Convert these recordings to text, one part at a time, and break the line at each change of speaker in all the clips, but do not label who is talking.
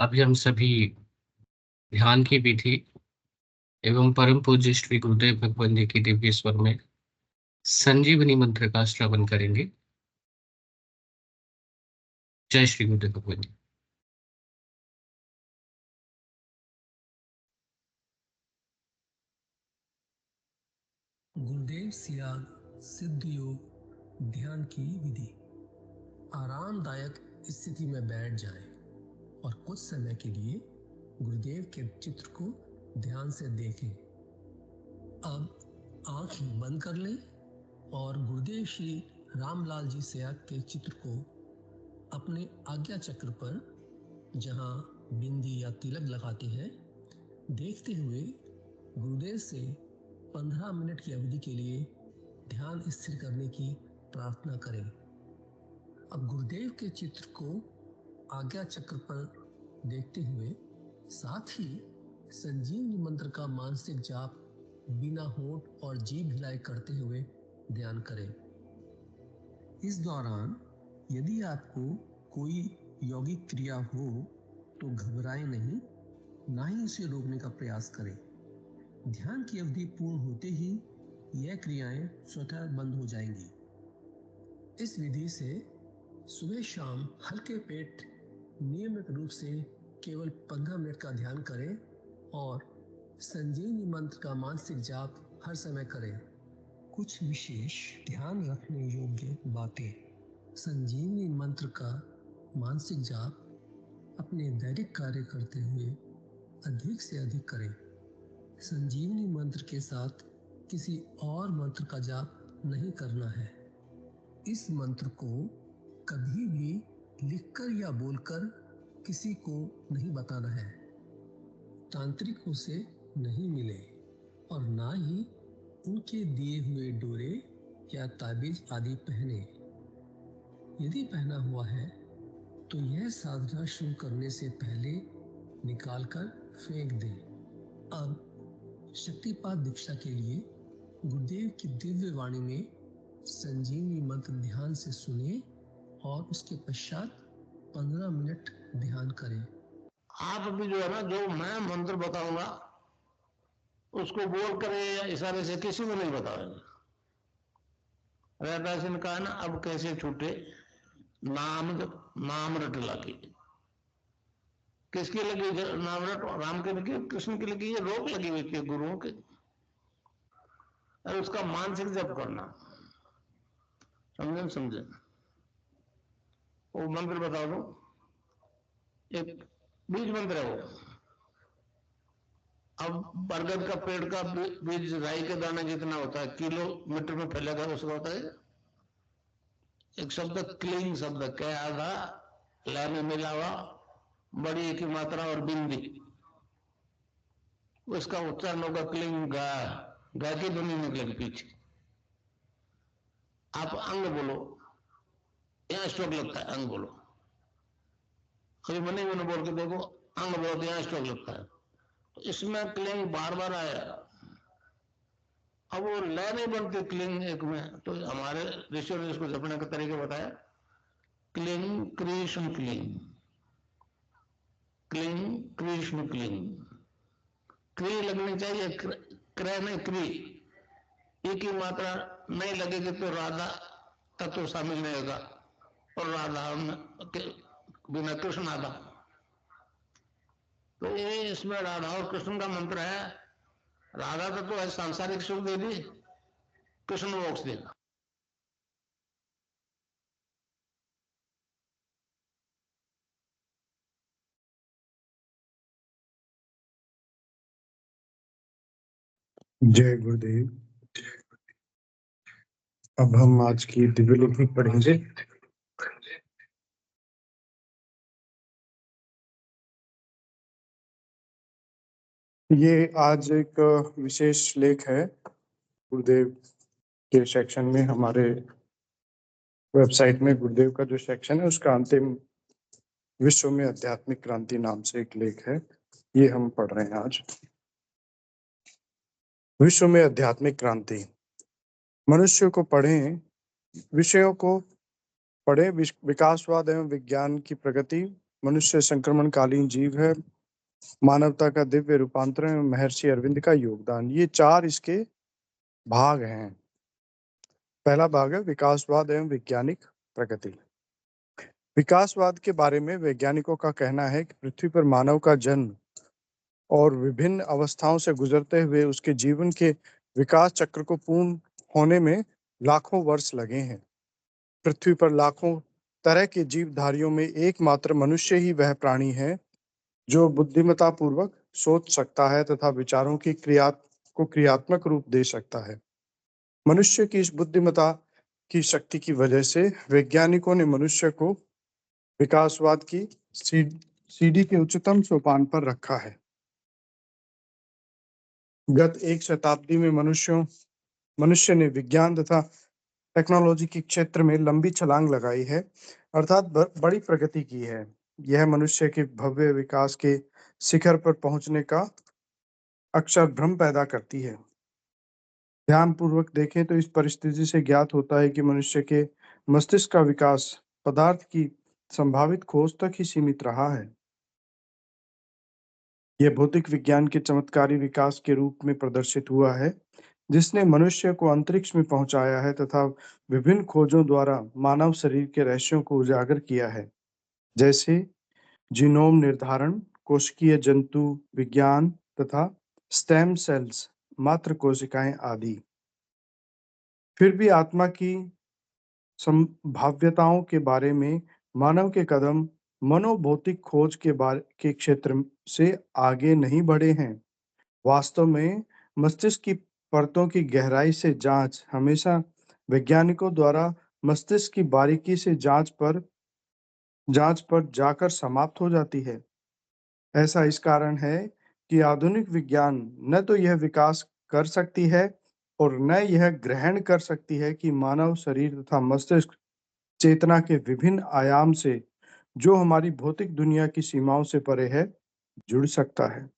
अभी हम सभी ध्यान की विधि एवं परम पूज्य श्री गुरुदेव भगवान जी की दिव्य स्वर में संजीवनी मंत्र का श्रवण करेंगे। जय श्री गुरुदेव भगवान जी।
गुरुदेव सियाग सिद्ध योग ध्यान की विधि। आरामदायक स्थिति में बैठ जाएं और कुछ समय के लिए गुरुदेव के चित्र को ध्यान से देखें। अब आंख बंद कर लें और गुरुदेव श्री रामलाल जी सियाग के चित्र को अपने आज्ञा चक्र पर, जहां बिंदी या तिलक लगाते हैं, देखते हुए गुरुदेव से 15 मिनट की अवधि के लिए ध्यान स्थिर करने की प्रार्थना करें। अब गुरुदेव के चित्र को आज्ञा चक्र पर देखते हुए साथ ही संजीवनी मंत्र का मानसिक जाप बिना होंठ और जीभ हिलाए करते हुए ध्यान करें। इस दौरान यदि आपको कोई यौगिक क्रिया हो तो घबराएं नहीं, ना ही उसे रोकने का प्रयास करें। ध्यान की अवधि पूर्ण होते ही यह क्रियाएं स्वतः बंद हो जाएंगी। इस विधि से सुबह शाम हल्के पेट नियमित रूप से केवल 15 मिनट का ध्यान करें और संजीवनी मंत्र का मानसिक जाप हर समय करें। कुछ विशेष ध्यान रखने योग्य बातें। संजीवनी मंत्र का मानसिक जाप अपने दैनिक कार्य करते हुए अधिक से अधिक करें। संजीवनी मंत्र के साथ किसी और मंत्र का जाप नहीं करना है। इस मंत्र को कभी भी लिखकर या बोलकर किसी को नहीं बताना है। तांत्रिकों से नहीं मिले और ना ही उनके दिए हुए डोरे या ताबीज आदि पहने। यदि पहना हुआ है तो यह साधना शुरू करने से पहले निकालकर फेंक दें। अब शक्तिपात दीक्षा के लिए गुरुदेव की दिव्य वाणी में संजीवनी मंत्र ध्यान से सुनिए और उसके पश्चात 15 मिनट ध्यान करें।
आप अभी जो है ना, जो मैं मंत्र बताऊंगा उसको बोल कर या इशारे से किसी को नहीं बताएंगे। रहता सिंह कहा ना, अब कैसे छूटे नाम रट लगी। किसकी लगी नाम रट? राम के लगी, कृष्ण की लगी, ये रोक लगी हुई थी गुरुओं के। और उसका मानसिक जप करना, समझे? वो मंत्र बता दो, एक बीज मंत्र है वो। अब बरगद का पेड़ का बीज राई के दाने जितना होता है, किलोमीटर में फैलेगा, उसका होता है एक शब्द क्लीन शब्द, क्या आधा लय में मिला हुआ, बड़ी की मात्रा और बिंदी, उसका उच्चारण होगा क्लीन गा की ध्वनि निकलेगी पीछे। आप अंग बोलो, यहां स्ट्रोक लगता है, अंग बोलो। कभी मनी मैंने बोल के देखो, अंग बोलो तो यहां स्ट्रोक लगता है। तो इसमें क्लिंग बार बार आया। अब वो लय नहीं बनती क्लिंग एक में, तो हमारे ऋषियों ने इसको जपने का तरीका बताया, cling Krishna cling, cling Krishna cling. क्री लगनी चाहिए, क्रय नहीं क्री। एक ही मात्रा नहीं लगेगी तो राधा तत्व शामिल नहीं होगा, और राधा के बिना कृष्ण आधा। तो ये इसमें राधा और कृष्ण का मंत्र है। राधा तत्व है सांसारिक सुख दे दी, कृष्ण मोक्ष देगा।
जय गुरुदेव। अब हम आज की दिव्य लिपि पढ़ेंगे। ये आज एक विशेष लेख है गुरुदेव के सेक्शन में। हमारे वेबसाइट में गुरुदेव का जो सेक्शन है उसका अंतिम विश्व में आध्यात्मिक क्रांति नाम से एक लेख है, ये हम पढ़ रहे हैं आज। विश्व में आध्यात्मिक क्रांति। मनुष्य को विषयों को पढ़ें, विकासवाद एवं विज्ञान की प्रगति, मनुष्य संक्रमणकालीन जीव है, मानवता का दिव्य रूपांतरण एवं महर्षि अरविंद का योगदान, ये 4 इसके भाग हैं। पहला भाग है विकासवाद एवं वैज्ञानिक प्रगति। विकासवाद के बारे में वैज्ञानिकों का कहना है कि पृथ्वी पर मानव का जन्म और विभिन्न अवस्थाओं से गुजरते हुए उसके जीवन के विकास चक्र को पूर्ण होने में लाखों वर्ष लगे हैं। पृथ्वी पर लाखों तरह के जीवधारियों में एकमात्र मनुष्य ही वह प्राणी है जो बुद्धिमत्ता पूर्वक सोच सकता है तथा विचारों की क्रियात्मक रूप दे सकता है। मनुष्य की इस बुद्धिमत्ता की शक्ति की वजह से वैज्ञानिकों ने मनुष्य को विकासवाद की सीढ़ी के उच्चतम सोपान पर रखा है। गत 1 शताब्दी में मनुष्य ने विज्ञान तथा टेक्नोलॉजी के क्षेत्र में लंबी छलांग लगाई है, अर्थात बड़ी प्रगति की है। यह मनुष्य के भव्य विकास के शिखर पर पहुंचने का अक्षर भ्रम पैदा करती है। ध्यानपूर्वक देखें तो इस परिस्थिति से ज्ञात होता है कि मनुष्य के मस्तिष्क का विकास पदार्थ की संभावित खोज तक ही सीमित रहा है। यह भौतिक विज्ञान के चमत्कारी विकास के रूप में प्रदर्शित हुआ है, जिसने मनुष्य को अंतरिक्ष में पहुंचाया है तथा विभिन्न खोजों द्वारा मानव शरीर के रहस्यों को उजागर किया है, जैसे जीनोम निर्धारण, कोशिकीय जंतु विज्ञान तथा स्टेम सेल्स, मात्र कोशिकाएं आदि। फिर भी आत्मा की संभाव्यताओं के बारे में मानव के कदम मनोभौतिक खोज के क्षेत्र से आगे नहीं बढ़े हैं। वास्तव में मस्तिष्क की परतों की गहराई से जांच हमेशा वैज्ञानिकों द्वारा मस्तिष्क की बारीकी से जांच पर जाकर समाप्त हो जाती है। ऐसा इस कारण है कि आधुनिक विज्ञान न तो यह विकास कर सकती है और न यह ग्रहण कर सकती है कि मानव शरीर तथा मस्तिष्क चेतना के विभिन्न आयाम से, जो हमारी भौतिक दुनिया की सीमाओं से परे है, जुड़ सकता है।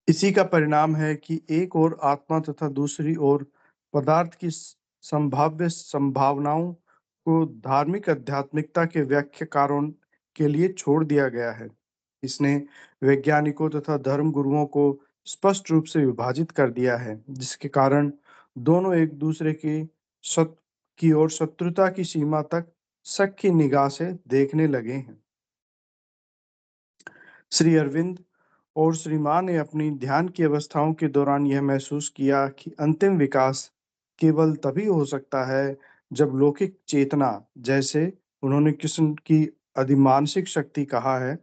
इसी का परिणाम है कि एक ओर आत्मा तथा दूसरी ओर पदार्थ की संभाव्य संभावनाओं को धार्मिक आध्यात्मिकता के व्याख्याकारों के लिए छोड़ दिया गया है। इसने वैज्ञानिकों तथा धर्म गुरुओं को स्पष्ट रूप से विभाजित कर दिया है, जिसके कारण दोनों एक दूसरे की ओर शत्रुता की सीमा तक शक की निगाह से देखने लगे हैं। श्री अरविंद और श्री मां ने अपनी ध्यान की अवस्थाओं के दौरान यह महसूस किया कि अंतिम विकास केवल तभी हो सकता है जब लौकिक चेतना, जैसे उन्होंने कृष्ण की अधिमानसिक शक्ति कहा है,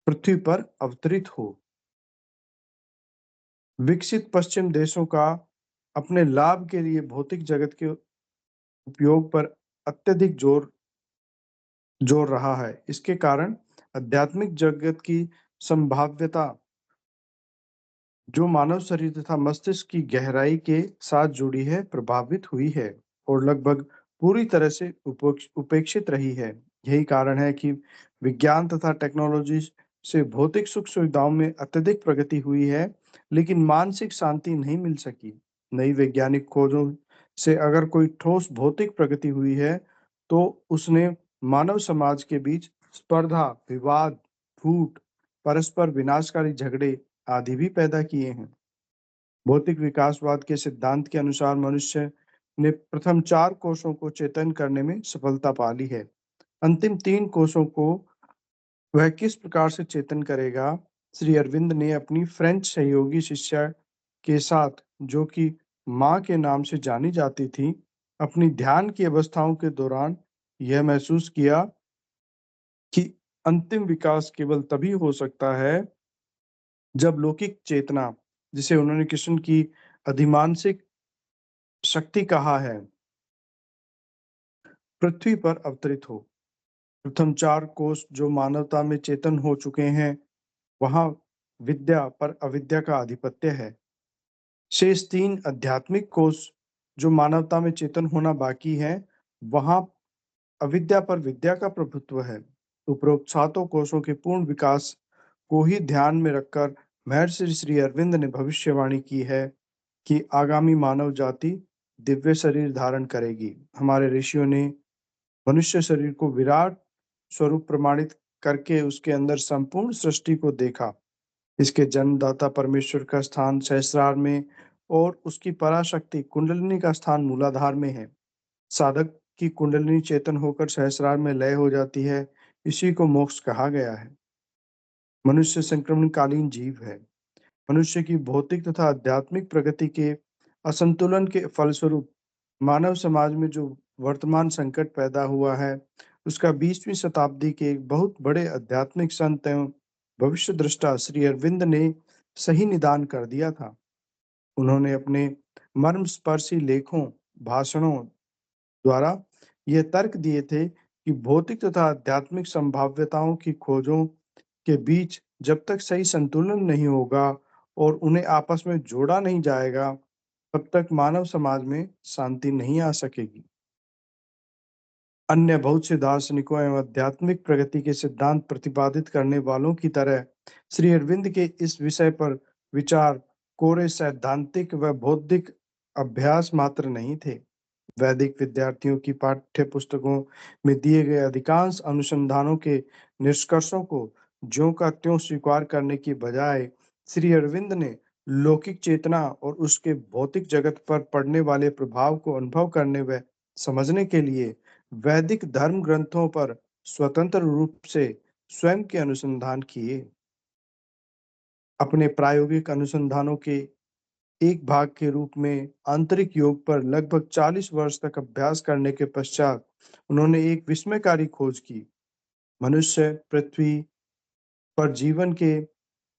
पृथ्वी पर अवतरित हो। विकसित पश्चिम देशों का अपने लाभ के लिए भौतिक जगत के उपयोग पर अत्यधिक जोर रहा है। इसके कारण आध्यात्मिक जगत की संभाव्यता, जो मानव शरीर तथा मस्तिष्क की गहराई के साथ जुड़ी है, प्रभावित हुई है और लगभग पूरी तरह से उपेक्षित रही है। यही कारण है कि विज्ञान तथा टेक्नोलॉजी से भौतिक सुख सुविधाओं में अत्यधिक प्रगति हुई है, लेकिन मानसिक शांति नहीं मिल सकी। नई वैज्ञानिक खोजों से अगर कोई ठोस भौतिक प्रगति हुई है, तो उसने मानव समाज के बीच स्पर्धा, विवाद, फूट, परस्पर विनाशकारी झगड़े आदि भी पैदा किए हैं। भौतिक विकासवाद के सिद्धांत के अनुसार मनुष्य ने प्रथम 4 कोषों को चेतन करने में सफलता पा ली है। अंतिम 3 कोषों को वह किस प्रकार से चेतन करेगा? श्री अरविंद ने अपनी फ्रेंच सहयोगी शिष्या के साथ, जो कि मां के नाम से जानी जाती थी, अपनी ध्यान की अवस्थाओं के दौरान यह महसूस किया कि अंतिम विकास केवल तभी हो सकता है जब लौकिक चेतना, जिसे उन्होंने कृष्ण की अधिमानसिक शक्ति कहा है, पृथ्वी पर अवतरित हो। प्रथम 4 कोष जो मानवता में चेतन हो चुके हैं, वहां विद्या पर अविद्या का आधिपत्य है। शेष 3 आध्यात्मिक कोष जो मानवता में चेतन होना बाकी है, वहां अविद्या पर विद्या का प्रभुत्व है। उपरोक्त 7 कोषों के पूर्ण विकास को ही ध्यान में रखकर महर्षि श्री अरविंद ने भविष्यवाणी की है कि आगामी मानव जाति दिव्य शरीर धारण करेगी। हमारे ऋषियों ने मनुष्य शरीर को विराट स्वरूप प्रमाणित करके उसके अंदर संपूर्ण सृष्टि को देखा। इसके जन्मदाता परमेश्वर का स्थान सहस्रार में और उसकी पराशक्ति कुंडलिनी का स्थान मूलाधार में है। साधक की कुंडलिनी चेतन होकर सहस्रार में लय हो जाती है, इसी को मोक्ष कहा गया है। मनुष्य संक्रमणकालीन जीव है। मनुष्य की भौतिक तथा आध्यात्मिक प्रगति के असंतुलन के फलस्वरूप मानव समाज में जो वर्तमान संकट पैदा हुआ है, उसका 20वीं शताब्दी के एक बहुत बड़े आध्यात्मिक संत एवं भविष्य दृष्टा श्री अरविंद ने सही निदान कर दिया था। उन्होंने अपने मर्मस्पर्शी लेखों, भाषणों द्वारा यह तर्क दिए थे कि भौतिक तथा आध्यात्मिक संभाव्यताओं की खोजों के बीच जब तक सही संतुलन नहीं होगा और उन्हें आपस में जोड़ा नहीं जाएगा, तब तक मानव समाज में शांति नहीं आ सकेगी। अन्य बहुत से दार्शनिकों एवं आध्यात्मिक प्रगति के सिद्धांत प्रतिपादित करने वालों की तरह श्री अरविंद के इस विषय पर विचार कोरे सैद्धांतिक व बौद्धिक अभ्यास मात्र नहीं थे। वैदिक विद्यार्थियों की पाठ्य पुस्तकों में दिए गए अधिकांश अनुसंधानों के निष्कर्षों को ज्यों का त्यों स्वीकार करने की बजाय श्री अरविंद ने लौकिक चेतना और उसके भौतिक जगत पर पड़ने वाले प्रभाव को अनुभव करने व समझने के लिए वैदिक धर्म ग्रंथों पर स्वतंत्र रूप से स्वयं के अनुसंधान किए। अपने प्रायोगिक अनुसंधानों के एक भाग के रूप में आंतरिक योग पर लगभग 40 वर्ष तक अभ्यास करने के पश्चात उन्होंने एक विस्मयकारी खोज की। मनुष्य पृथ्वी पर जीवन के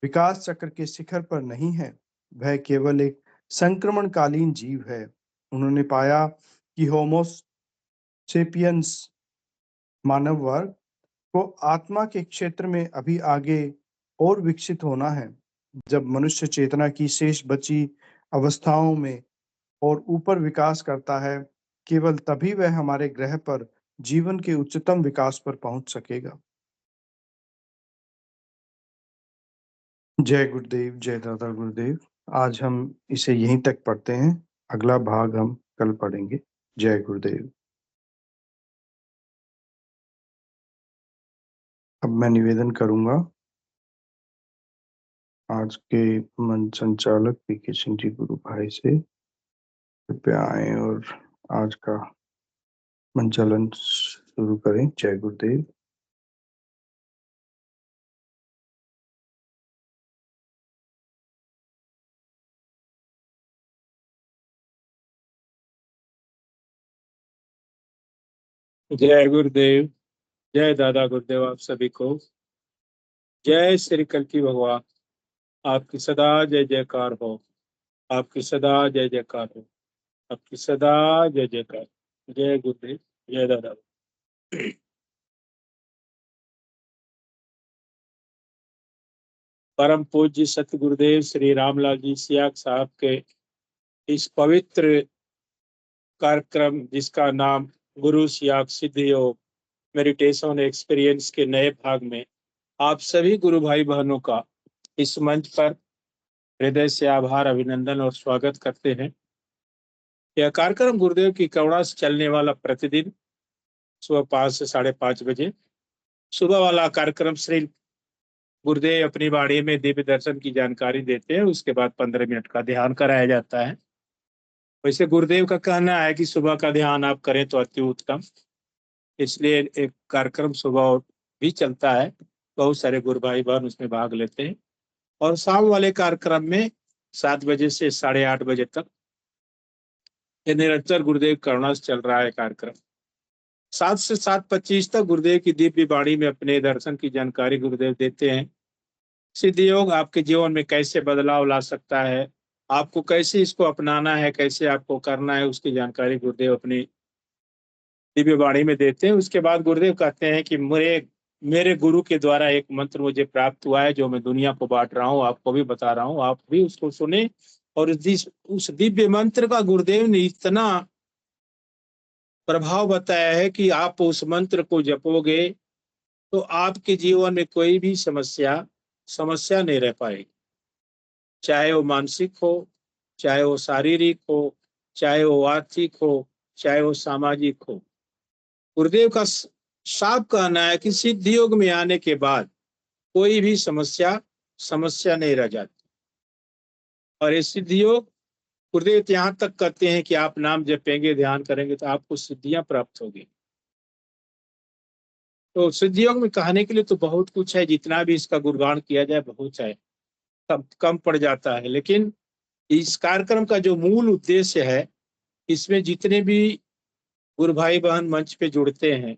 विकास चक्र के शिखर पर नहीं है, वह केवल एक संक्रमणकालीन जीव है। उन्होंने पाया कि होमो सेपियंस मानव वर्ग को आत्मा के क्षेत्र में अभी आगे और विकसित होना है। जब मनुष्य चेतना की शेष बची अवस्थाओं में और ऊपर विकास करता है, केवल तभी वह हमारे ग्रह पर जीवन के उच्चतम विकास पर पहुंच सकेगा। जय गुरुदेव, जय दादा गुरुदेव। आज हम इसे यहीं तक पढ़ते हैं, अगला भाग हम कल पढ़ेंगे। जय गुरुदेव। अब मैं निवेदन करूंगा आज के मंच संचालक पीके सिंह जी गुरु भाई से, कृपया आए और आज का मंचालन शुरू करें। जय गुरुदेव।
जय गुरुदेव, जय दादा गुरुदेव। आप सभी को जय श्री कल्की भगवान। आपकी सदा जय जयकार हो, आपकी सदा जय जयकार हो, आपकी सदा जय जयकार। जय गुरुदेव, जय दादा। परम पूज्य सत्य गुरुदेव श्री रामलाल जी सियाग साहब के इस पवित्र कार्यक्रम जिसका नाम गुरु सियाग सिद्ध योग मेडिटेशन एक्सपीरियंस के नए भाग में आप सभी गुरु भाई बहनों का इस मंच पर हृदय से आभार, अभिनंदन और स्वागत करते हैं। यह कार्यक्रम गुरुदेव की करुणा से चलने वाला प्रतिदिन सुबह 5 से 5:30 बजे सुबह वाला कार्यक्रम श्री गुरुदेव अपनी वाणी में दिव्य दर्शन की जानकारी देते हैं। उसके बाद 15 मिनट का ध्यान कराया जाता है। वैसे गुरुदेव का कहना है कि सुबह का ध्यान आप करें तो अति उत्तम, इसलिए एक कार्यक्रम सुबह भी चलता है। बहुत सारे गुरु भाई बहन उसमें भाग लेते हैं। और शाम वाले कार्यक्रम में 7 बजे से 8:30 बजे तक ये निरंतर गुरुदेव करुणा से चल रहा है कार्यक्रम। 7 से 7:25 तक गुरुदेव की दिव्य वाणी में अपने दर्शन की जानकारी गुरुदेव देते हैं। सिद्ध योग आपके जीवन में कैसे बदलाव ला सकता है, आपको कैसे इसको अपनाना है, कैसे आपको करना है, उसकी जानकारी गुरुदेव अपनी दिव्य वाणी में देते हैं। उसके बाद गुरुदेव कहते हैं कि मेरे गुरु के द्वारा एक मंत्र मुझे प्राप्त हुआ है जो मैं दुनिया को बांट रहा हूँ, आपको भी बता रहा हूँ, आप भी उसको सुने। और उस दिव्य मंत्र का गुरुदेव ने इतना प्रभाव बताया है कि आप उस मंत्र को जपोगे तो आपके जीवन में कोई भी समस्या नहीं रह पाएगी, चाहे वो मानसिक हो, चाहे वो शारीरिक हो, चाहे वो आर्थिक हो, चाहे वो सामाजिक हो। गुरुदेव का साफ कहना है कि सिद्ध योग में आने के बाद कोई भी समस्या नहीं रह जाती। और ये सिद्ध योग गुरुदेव यहाँ तक कहते हैं कि आप नाम जपेंगे, ध्यान करेंगे तो आपको सिद्धियां प्राप्त होगी। तो सिद्ध योग में कहने के लिए तो बहुत कुछ है, जितना भी इसका गुणगान किया जाए बहुत है, कम पड़ जाता है। लेकिन इस कार्यक्रम का जो मूल उद्देश्य है, इसमें जितने भी गुरु भाई बहन मंच पे जुड़ते हैं,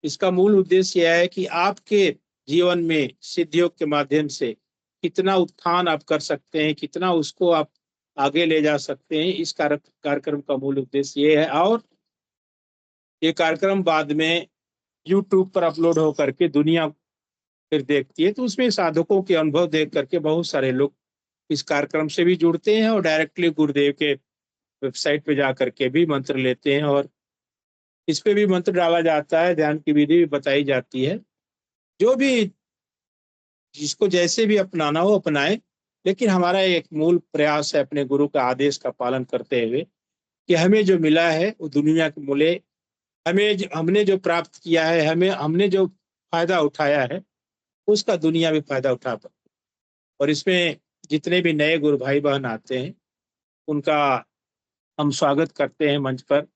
इसका मूल उद्देश्य यह है कि आपके जीवन में सिद्ध योग के माध्यम से कितना उत्थान आप कर सकते हैं, कितना उसको आप आगे ले जा सकते हैं, इस कार्यक्रम का मूल उद्देश्य ये है। और ये कार्यक्रम बाद में YouTube पर अपलोड होकर के दुनिया फिर देखती है, तो उसमें साधकों के अनुभव देख करके बहुत सारे लोग इस कार्यक्रम से भी जुड़ते हैं और डायरेक्टली गुरुदेव के वेबसाइट पे जा करके भी मंत्र लेते हैं। और इस पे भी मंत्र डाला जाता है, ध्यान की विधि भी बताई जाती है। जो भी जिसको जैसे भी अपनाना हो अपनाए, लेकिन हमारा एक मूल प्रयास है अपने गुरु का आदेश का पालन करते हुए कि हमें जो मिला है वो दुनिया के मूल्य, हमने जो प्राप्त किया है, हमने जो फायदा उठाया है, उसका दुनिया भी फायदा उठा पाए। और इसमें जितने भी नए गुरु भाई बहन आते हैं उनका हम स्वागत करते हैं मंच पर।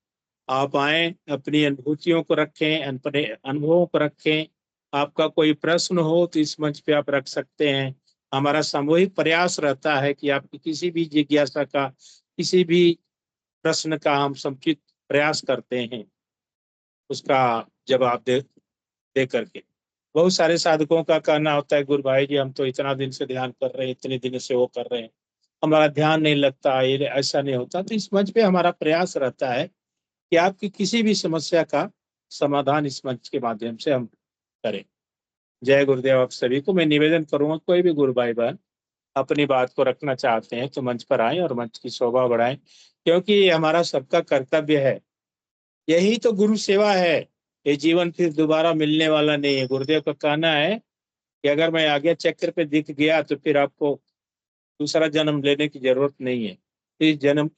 आप आए, अपनी अनुभूतियों को रखें, अपने अनुभवों को रखें। आपका कोई प्रश्न हो तो इस मंच पे आप रख सकते हैं। हमारा सामूहिक प्रयास रहता है कि आपकी किसी भी जिज्ञासा का, किसी भी प्रश्न का हम समुचित प्रयास करते हैं उसका जवाब दे करके। बहुत सारे साधकों का कहना होता है, गुरु भाई जी हम तो इतना दिन से ध्यान कर रहे हैं, इतने दिन से वो कर रहे हैं, हमारा ध्यान नहीं लगता, ये ऐसा नहीं होता। तो इस मंच पे हमारा प्रयास रहता है कि आपकी किसी भी समस्या का समाधान इस मंच के माध्यम से हम करें। जय गुरुदेव। आप सभी को मैं निवेदन करूंगा, कोई भी गुरु भाई बहन अपनी बात को रखना चाहते हैं तो मंच पर आए और मंच की शोभा बढ़ाएं, क्योंकि ये हमारा सबका कर्तव्य है। यही तो गुरु सेवा है। ये जीवन फिर दोबारा मिलने वाला नहीं है। गुरुदेव का कहना है कि अगर मैं आज्ञा चक्र पे दिख गया तो फिर आपको दूसरा जन्म लेने की जरूरत नहीं है।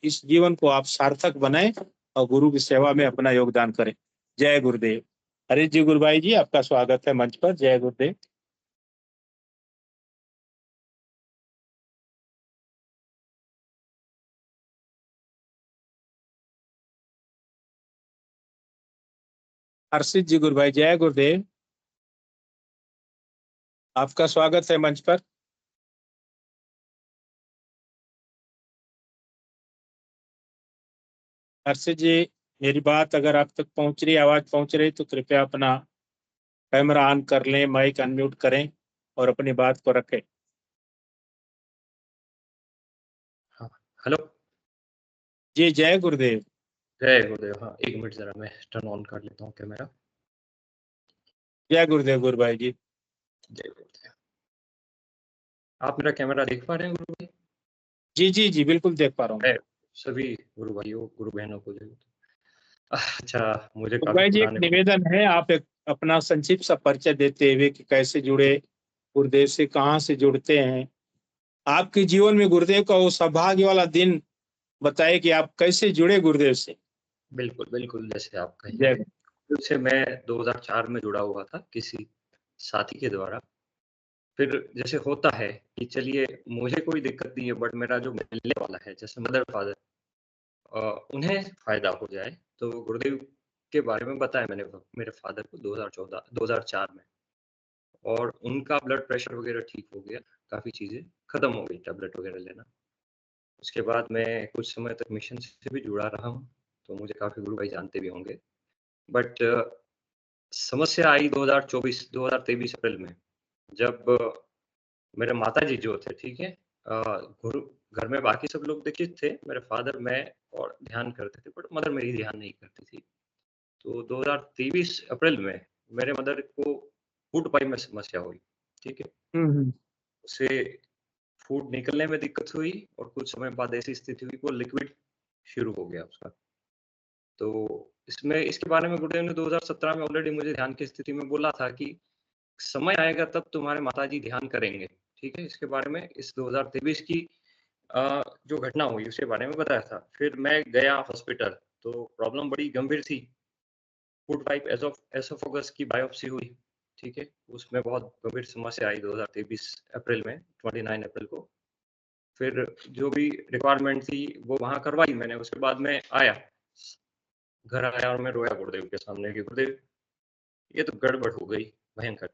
इस जीवन को आप सार्थक बनाएं और गुरु की सेवा में अपना योगदान करें। जय गुरुदेव। हरीश जी गुरु भाई जी, आपका स्वागत है मंच पर। जय गुरुदेव। हर्षित जी गुरु भाई, जय गुरुदेव। आपका स्वागत है मंच पर। हर्षित जी, मेरी बात अगर आप तक पहुंच रही, आवाज पहुंच रही, तो कृपया अपना कैमरा ऑन कर लें, माइक अनम्यूट करें और अपनी बात को रखें।
हाँ, हेलो।
जी जय गुरुदेव।
जय गुरुदेव। हाँ, एक मिनट जरा मैं टर्न ऑन कर लेता हूँ कैमरा।
जय गुरुदेव गुरु भाई जी।
जय गुरुदेव। आप मेरा कैमरा देख पा रहे हैं गुरु भाई?
जी जी जी बिल्कुल देख पा रहा हूँ।
सभी गुरु भाइयों, गुरु बहनों को जय। अच्छा, मुझे
गुरु
काफी
भाई जी एक
पुराने
निवेदन है, आप एक अपना संक्षिप्त सा परिचय देते हुए कि कैसे जुड़े गुरुदेव से, कहाँ से जुड़ते हैं, आपके जीवन में गुरुदेव का वो सौभाग्य वाला दिन बताए कि आप कैसे जुड़े गुरुदेव से।
बिल्कुल बिल्कुल, जैसे आप
जय
कहेंगे। से मैं 2004 में जुड़ा हुआ था किसी साथी के द्वारा। फिर जैसे होता है कि चलिए मुझे कोई दिक्कत नहीं है, बट मेरा जो मिलने वाला है जैसे मदर फादर, उन्हें फायदा हो जाए, तो गुरुदेव के बारे में बताया मैंने मेरे फादर को 2004 में। और उनका ब्लड प्रेशर वगैरह ठीक हो गया, काफ़ी चीज़ें ख़त्म हो गई, टैबलेट वगैरह लेना। उसके बाद मैं कुछ समय तक मिशन से भी जुड़ा रहा हूँ, तो मुझे काफ़ी गुरु भाई जानते भी होंगे। बट समस्या आई 2023 अप्रैल में, जब मेरे माताजी जो थे, ठीक है, गुरु घर में बाकी सब लोग दीक्षित थे, मेरे फादर, मैं और ध्यान करते थे, बट मदर मेरी ध्यान नहीं करती थी। तो 2023 अप्रैल में मेरे मदर को फूड पाइप में समस्या हुई, ठीक है।
हम्म।
उसे फूड निकलने में दिक्कत हुई और कुछ समय बाद ऐसी स्थिति हुई, वो लिक्विड शुरू हो गया उसका। तो इसमें इसके बारे में गुरुदेव ने 2017 में ऑलरेडी मुझे ध्यान की स्थिति में बोला था कि समय आएगा तब तुम्हारे माताजी ध्यान करेंगे, ठीक है। इसके बारे में इस 2023 की जो घटना हुई उसके बारे में बताया था। फिर मैं गया हॉस्पिटल, तो प्रॉब्लम बड़ी गंभीर थी। फूड पाइप एसोफेगस की बायोप्सी हुई, ठीक है। उसमें बहुत गंभीर समस्या आई 2023 अप्रैल में, 29 अप्रैल को। फिर जो भी रिक्वायरमेंट थी वो वहाँ करवाई मैंने। उसके बाद मैं आया, घर आया और मैं रोया गुरुदेव के सामने कि गुरुदेव ये तो गड़बड़ हो गई भयंकर।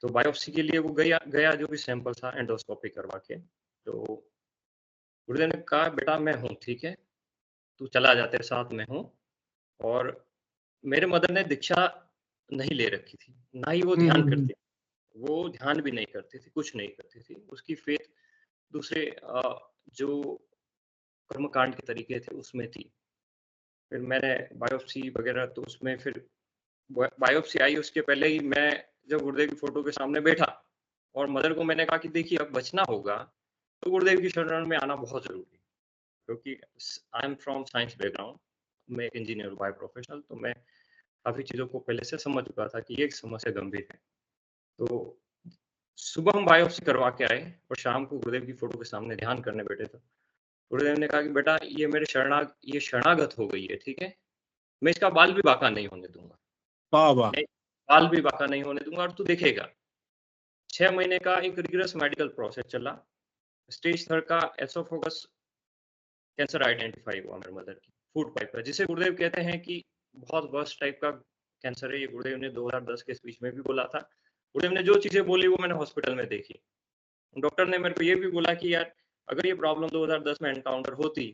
तो बायोप्सी के लिए वो गया जो भी सैंपल था एंडोस्कोपी करवा के। तो गुरुदेव ने कहा बेटा मैं हूँ, ठीक है, तू चला जा, तेरे साथ मैं हूँ। और मेरे मदर ने दीक्षा नहीं ले रखी थी, ना ही वो ध्यान करती, वो ध्यान भी नहीं करती थी, कुछ नहीं करती थी। उसकी फेथ दूसरे जो कर्मकांड के तरीके थे उसमें थी। फिर मैंने बायोप्सी वगैरह, तो उसमें फिर बायोप्सी आई, उसके पहले ही मैं जब गुरुदेव की फोटो के सामने बैठा और मदर को मैंने कहा कि देखिए अब बचना होगा तो गुरुदेव की शरण में आना बहुत जरूरी है, क्योंकि I am from science background, मैं एक इंजीनियर बाय प्रोफेशनल, तो मैं काफी चीजों को पहले से समझ चुका था कि ये एक समस्या गंभीर है। तो सुबह हम बायोप्सी करवा के आए और शाम को गुरुदेव की फोटो के सामने ध्यान करने बैठे थे। गुरुदेव ने कहा कि बेटा ये शरणागत हो गई है, ठीक है, मैं इसका बाल भी बांका नहीं होने दूंगा,
वाह वाह।
मैं बाल भी बांका नहीं होने दूंगा और तू देखेगा। 6 महीने का एक रिगरस मेडिकल प्रोसेस चला। स्टेज 3 का एसोफेगस कैंसर आइडेंटिफाई हुआ मेरे मदर की फूड पाइप का, जिसे गुरुदेव कहते हैं कि बहुत वर्स्ट टाइप का कैंसर है। ये गुरुदेव ने 2010 के स्पीच में भी बोला था। गुरुदेव ने जो चीजें बोली वो मैंने हॉस्पिटल में देखी। डॉक्टर ने मेरे को ये भी बोला कि यार अगर ये प्रॉब्लम 2010 में एनकाउंटर होती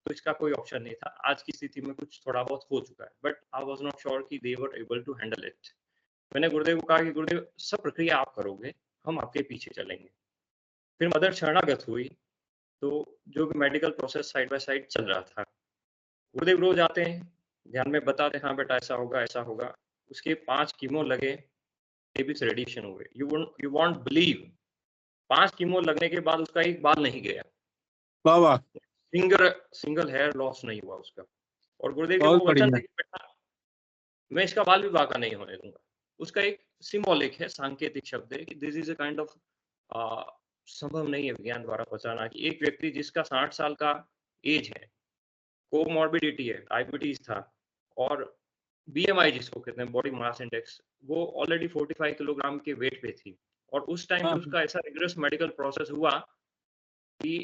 तो इसका कोई ऑप्शन नहीं था। आज की स्थिति में कुछ थोड़ा बहुत हो चुका है, but I was not sure कि they were able to handle it. मैंने गुरुदेव को कहा कि गुरुदेव सब प्रक्रिया आप करोगे, हम आपके पीछे चलेंगे। फिर मदर शरणागत हुई, तो जो भी medical process side by side चल रहा था। गुरुदेव रोज आते हैं, ध्यान में बताते हाँ बेटा ऐसा होगा ऐसा होगा। उसके 5 कीमो लगे, 23 रेडिएशन हुए। यू वॉन्ट बिलीव, 5 कीमो लगने के बाद उसका एक बाल नहीं गया,
वाह वाह,
सिंगल हेयर लॉस नहीं हुआ उसका। और गुरुदेव के
बहुत
वो वचन
बढ़िया।
थे कि बेटा मैं इसका बाल भी बांका नहीं होने दूंगा। उसका एक सिंबॉलिक है, सांकेतिक शब्द है कि this is a kind of, संभव नहीं है विज्ञान द्वारा पहचाना कि एक व्यक्ति जिसका 60 साल का एज है, कोमॉर्बिडिटी है, डायबिटीज था, और बीएमआई जिसको कहते हैं बॉडी मास इंडेक्स, वो ऑलरेडी 45 किलोग्राम के वेट पे थी। और उस टाइम पे
हाँ,
उसका ऐसा रिगरस मेडिकल प्रोसेस हुआ कि